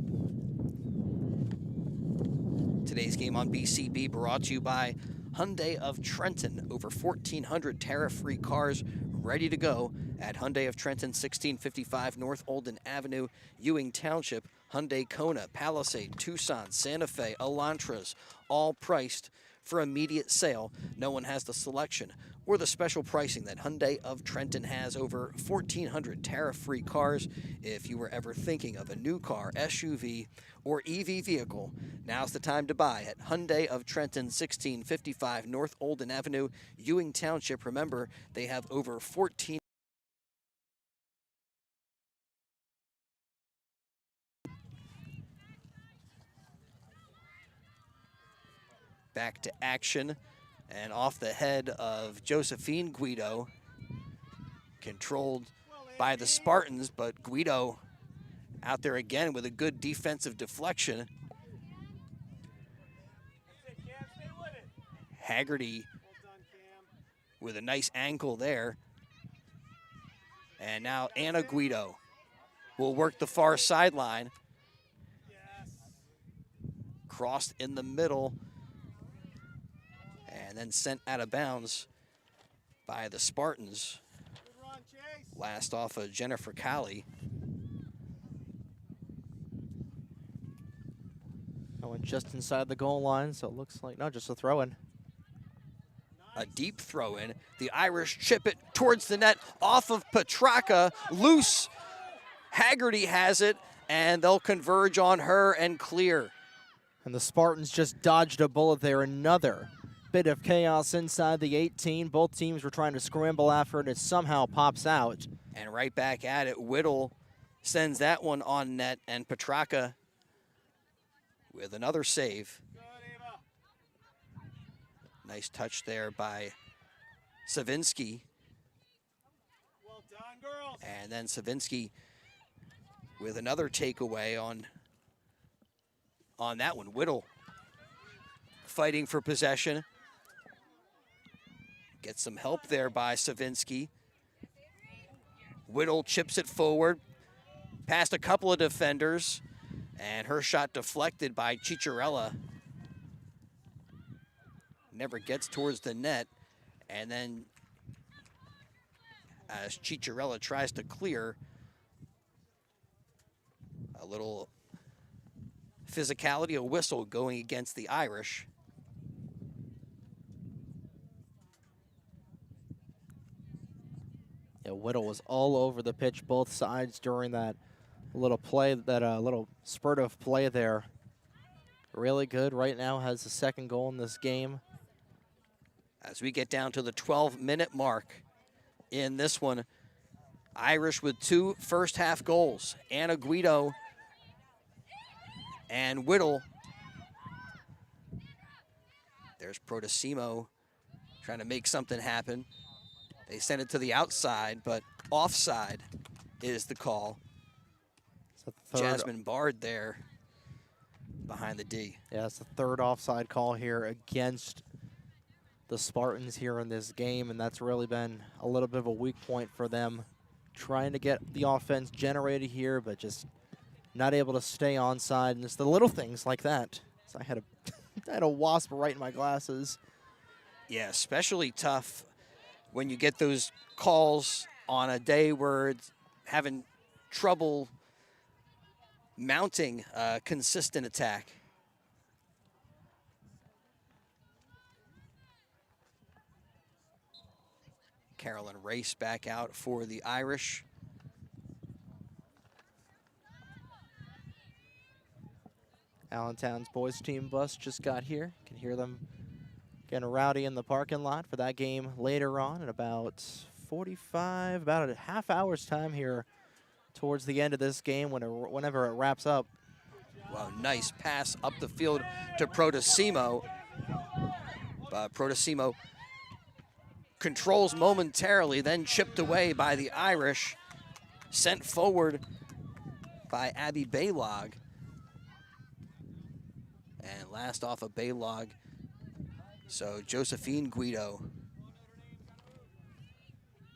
Today's game on BCB brought to you by Hyundai of Trenton. Over 1,400 tariff-free cars ready to go at Hyundai of Trenton, 1655 North Olden Avenue, Ewing Township. Hyundai Kona, Palisade, Tucson, Santa Fe, Elantras, all priced for immediate sale. No one has the selection or the special pricing that Hyundai of Trenton has. Over 1,400 tariff-free cars. If you were ever thinking of a new car, SUV, or EV vehicle, now's the time to buy at Hyundai of Trenton, 1655 North Olden Avenue, Ewing Township. Remember, they have over 14. Back to action, and off the head of Josephine Guido, controlled by the Spartans, but Guido out there again with a good defensive deflection. Haggerty with a nice ankle there. And now Anna Guido will work the far sideline. Crossed in the middle, and then sent out of bounds by the Spartans. Last off of Jennifer Colley. That one just inside the goal line, so it looks like, no, just a throw-in. A deep throw-in. The Irish chip it towards the net, off of Petraka, loose. Haggerty has it, and they'll converge on her and clear. And the Spartans just dodged a bullet there. Another bit of chaos inside the 18. Both teams were trying to scramble after it. It somehow pops out. And right back at it, Whittle sends that one on net, and Petraka with another save. Nice touch there by Savinsky. Well done, girls. And then Savinsky with another takeaway on that one. Whittle fighting for possession. Gets some help there by Savinsky. Whittle chips it forward, past a couple of defenders, and her shot deflected by Ciccarella. Never gets towards the net, and then as Ciccarella tries to clear, a little physicality, a whistle going against the Irish. Yeah, Whittle was all over the pitch, both sides during that little play, that little spurt of play there. Really good. Right now has the second goal in this game. As we get down to the 12-minute mark in this one, Irish with 2 first-half goals. Anna Guido and Whittle. There's Protosimo trying to make something happen. They send it to the outside, but offside is the call. Jasmine Bard there behind the D. Yeah, it's the third offside call here against the Spartans here in this game, and that's really been a little bit of a weak point for them. Trying to get the offense generated here, but just not able to stay onside, and it's the little things like that. So I had a I had a wasp right in my glasses. Yeah, especially tough when you get those calls on a day where it's having trouble mounting a consistent attack. Carolyn Race back out for the Irish. Allentown's boys team bus just got here. Can hear them getting rowdy in the parking lot for that game later on in about about a half hour's time here towards the end of this game whenever it wraps up. Well, nice pass up the field to Protosimo. Protosimo controls momentarily, then chipped away by the Irish, sent forward by Abby Baylog. And last off of Baylog, so Josephine Guido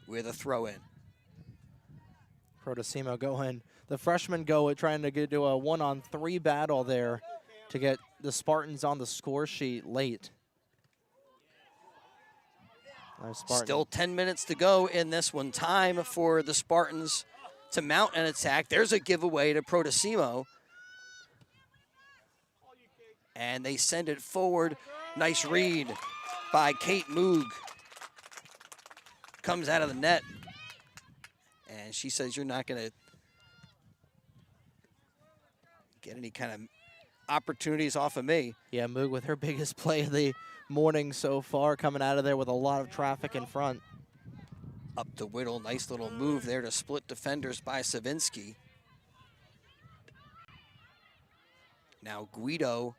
with a throw-in. Protosimo going. The freshmen go trying to do a 1-on-3 battle there to get the Spartans on the score sheet late. Still 10 minutes to go in this one. Time for the Spartans to mount an attack. There's a giveaway to Protosimo. And they send it forward. Nice read by Kate Moog. Comes out of the net. And she says, you're not going to get any kind of opportunities off of me. Yeah, Moog with her biggest play of the morning so far, coming out of there with a lot of traffic in front. Up to Whittle. Nice little move there to split defenders by Savinsky. Now Guido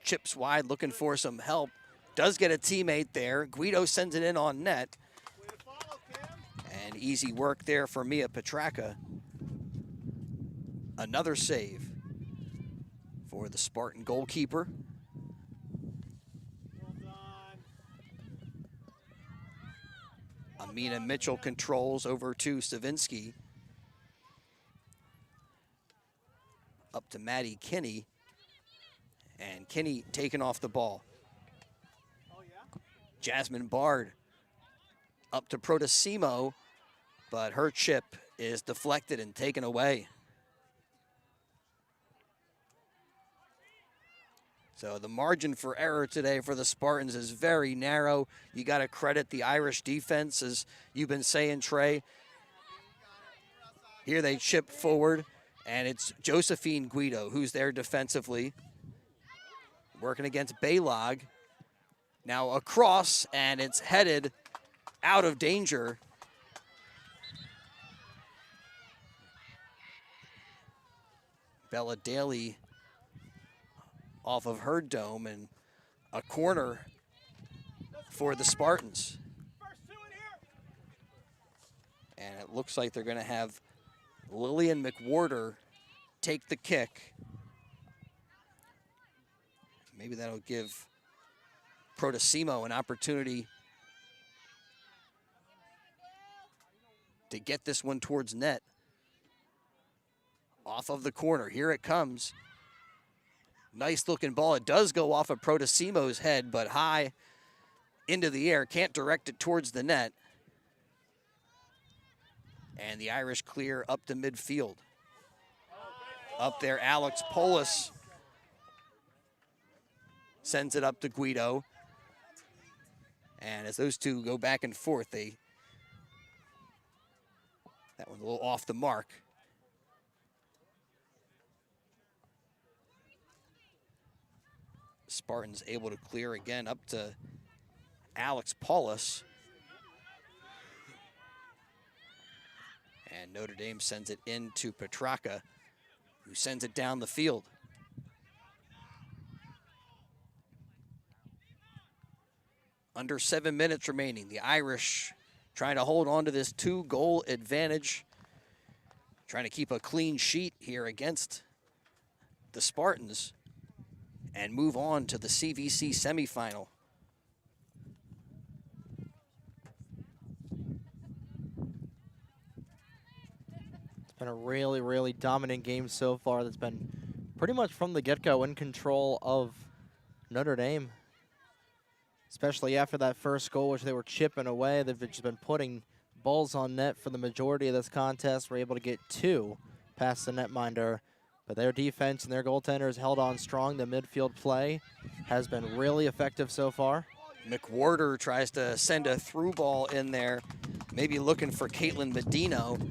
chips wide, looking for some help. Does get a teammate there. Guido sends it in on net. And easy work there for Mia Petraka. Another save for the Spartan goalkeeper. Amina Mitchell controls over to Savinsky. Up to Maddie Kinney. And Kinney taking off the ball. Jasmine Bard up to Protosimo, but her chip is deflected and taken away. So the margin for error today for the Spartans is very narrow. You got to credit the Irish defense, as you've been saying, Trey. Here they chip forward, and it's Josephine Guido who's there defensively, working against Baylog. Now across, and it's headed out of danger. Bella Daly off of her dome, and a corner for the Spartans. And it looks like they're going to have Lillian McWhorter take the kick. Maybe that'll give Protosimo an opportunity to get this one towards net. Off of the corner, here it comes. Nice looking ball. It does go off of Protosimo's head, but high into the air. Can't direct it towards the net. And the Irish clear up to midfield. Up there, Alex Polis sends it up to Guido. And as those two go back and forth, that one's a little off the mark. Spartans able to clear again up to Alex Paulus. And Notre Dame sends it into Petraka, who sends it down the field. Under 7 minutes remaining. The Irish trying to hold on to this 2-goal advantage. Trying to keep a clean sheet here against the Spartans and move on to the CVC semifinal. It's been a really, really dominant game so far that's been pretty much from the get-go in control of Notre Dame, especially after that first goal, which they were chipping away, they've just been putting balls on net for the majority of this contest. We're able to get 2 past the netminder, but their defense and their goaltenders held on strong. The midfield play has been really effective so far. McWhorter tries to send a through ball in there, maybe looking for Caitlin Medino.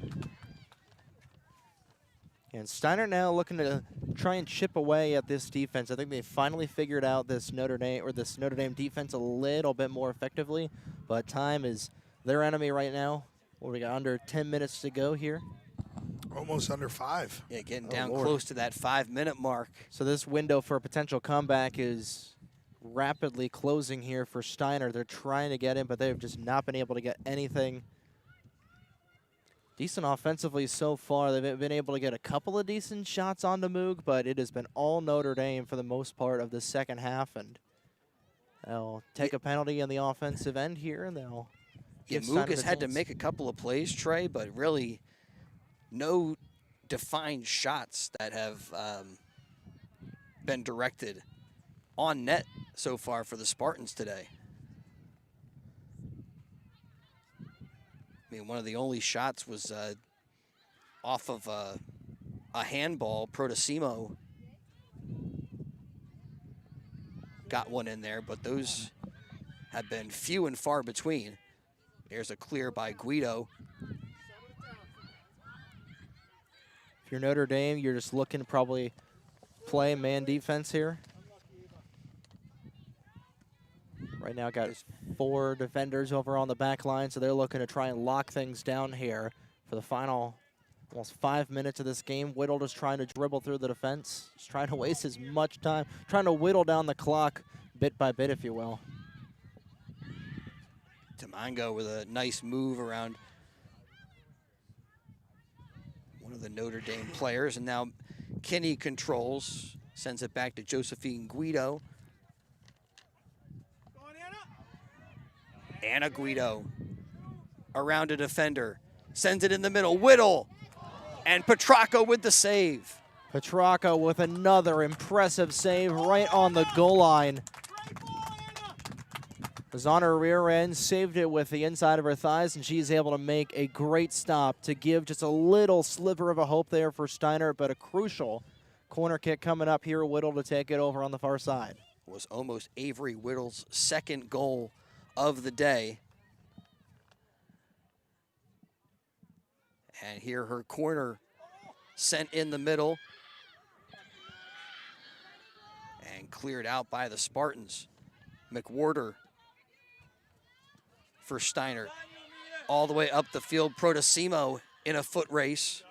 And Steinert now looking to try and chip away at this defense. I think they finally figured out this Notre Dame defense a little bit more effectively, but time is their enemy right now. Well, we got under 10 minutes to go here. Almost under 5. Yeah, getting down close to that 5-minute mark. So this window for a potential comeback is rapidly closing here for Steinert. They're trying to get in, but they've just not been able to get anything decent offensively so far. They've been able to get a couple of decent shots onto Moog, but it has been all Notre Dame for the most part of the second half, and they'll take a penalty in the offensive end here, and they'll give Moog Steinert has a had to chance. make a couple of plays, Trey, but really no defined shots that have been directed on net so far for the Spartans today. I mean, one of the only shots was off of a handball. Protosimo got one in there, but those have been few and far between. There's a clear by Guido. If you're Notre Dame, you're just looking to probably play man defense here. Right now got 4 defenders over on the back line, so they're looking to try and lock things down here for the final almost 5 minutes of this game. Whittle just trying to dribble through the defense, just trying to waste as much time, trying to whittle down the clock bit by bit, if you will. Tamango with a nice move around one of the Notre Dame players, and now Kinney controls, sends it back to Josephine Guido. Anna Guido around a defender, sends it in the middle. Whittle and Petracco with the save. Petracco with another impressive save right on the goal line. Was on her rear end, saved it with the inside of her thighs, and she's able to make a great stop to give just a little sliver of a hope there for Steinert, but a crucial corner kick coming up here. Whittle to take it over on the far side. Was almost Avery Whittle's second goal of the day. And here her corner sent in the middle and cleared out by the Spartans. McWhorter for Steinert. All the way up the field, Protosimo in a foot race.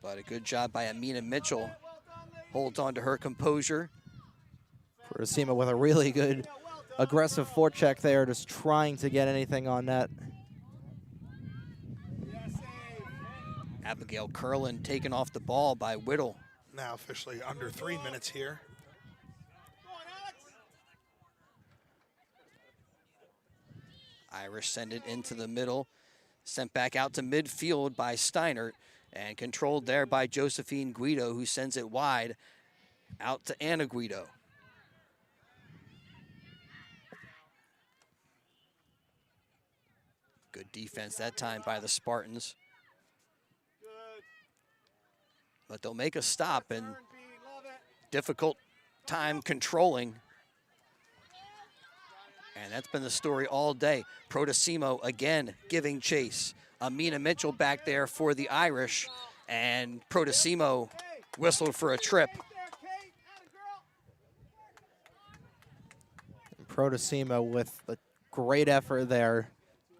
But a good job by Amina Mitchell. Holds on to her composure. Protosimo with a really good aggressive forecheck there, just trying to get anything on net. Abigail Curlin taken off the ball by Whittle. Now officially under 3 minutes here. Irish send it into the middle. Sent back out to midfield by Steinert and controlled there by Josephine Guido, who sends it wide out to Anna Guido. Good defense that time by the Spartans. But they'll make a stop, and difficult time controlling. And that's been the story all day. Protosimo again giving chase. Amina Mitchell back there for the Irish, and Protosimo whistled for a trip. Protosimo with a great effort there,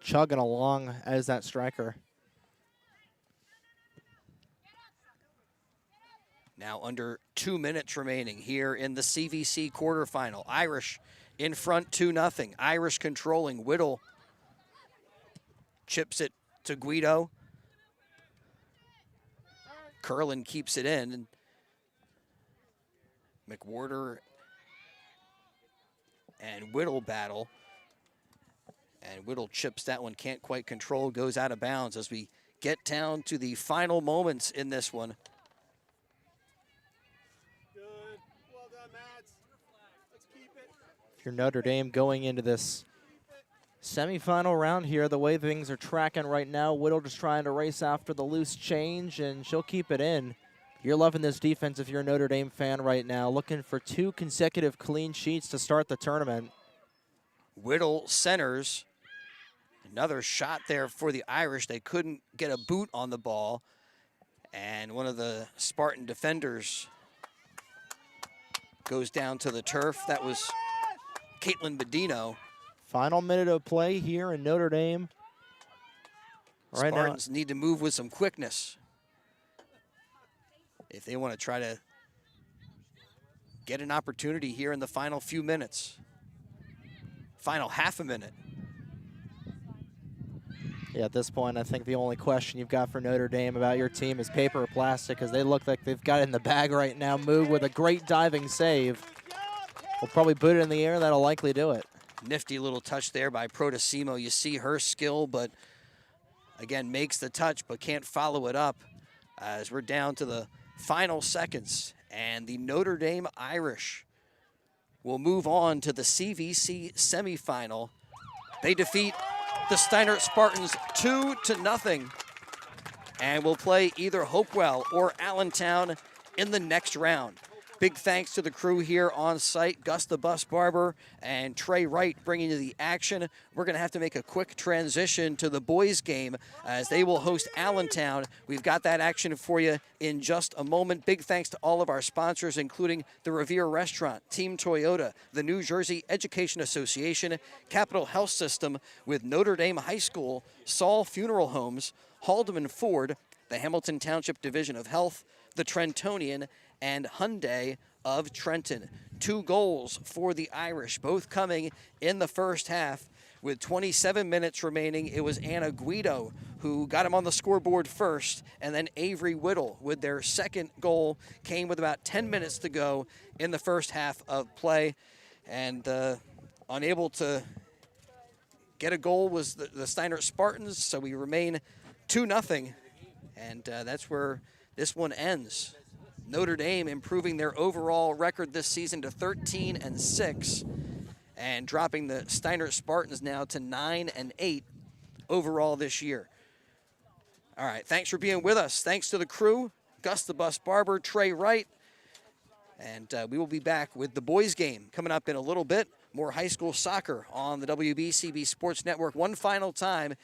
chugging along as that striker. Now under 2 minutes remaining here in the CVC quarterfinal. Irish in front 2-0. Irish controlling. Whittle chips it to Guido. Curlin keeps it in. And McWhorter and Whittle battle. And Whittle chips that one, can't quite control, goes out of bounds as we get down to the final moments in this one. Good. Well done, Mads. If you're Notre Dame going into this semifinal round here, the way things are tracking right now, Whittle just trying to race after the loose change, and she'll keep it in. You're loving this defense if you're a Notre Dame fan right now, looking for 2 consecutive clean sheets to start the tournament. Whittle centers. Another shot there for the Irish. They couldn't get a boot on the ball. And one of the Spartan defenders goes down to the turf. That was Caitlin Bedino. Final minute of play here in Notre Dame. Right Spartans now, need to move with some quickness if they want to try to get an opportunity here in the final few minutes. Final half a minute. yeah, at this point, I think the only question you've got for Notre Dame about your team is paper or plastic, because they look like they've got it in the bag right now. Moog with a great diving save. Will probably boot it in the air. That'll likely do it. Nifty little touch there by Protosimo. You see her skill, but again, makes the touch, but can't follow it up as we're down to the final seconds. And the Notre Dame Irish will move on to the CVC semifinal. They defeat the Steinert Spartans 2-0 and will play either Hopewell or Allentown in the next round. Big thanks to the crew here on site, Gus the Bus Barber and Trey Wright bringing you the action. We're going to have to make a quick transition to the boys game as they will host Allentown. We've got that action for you in just a moment. Big thanks to all of our sponsors, including the Revere Restaurant, Team Toyota, the New Jersey Education Association, Capital Health System with Notre Dame High School, Saul Funeral Homes, Haldeman Ford, the Hamilton Township Division of Health, the Trentonian, and Hyundai of Trenton. 2 goals for the Irish, both coming in the first half. With 27 minutes remaining, it was Anna Guido who got him on the scoreboard first, and then Avery Whittle with their second goal came with about 10 minutes to go in the first half of play. And unable to get a goal was the Steinert Spartans, so we remain 2-0, and that's where this one ends. Notre Dame improving their overall record this season to 13-6 and dropping the Steinert Spartans now to 9-8 overall this year. All right, thanks for being with us. Thanks to the crew, Gus the Bus Barber, Trey Wright, and we will be back with the boys game coming up in a little bit. More high school soccer on the WBCB Sports Network one final time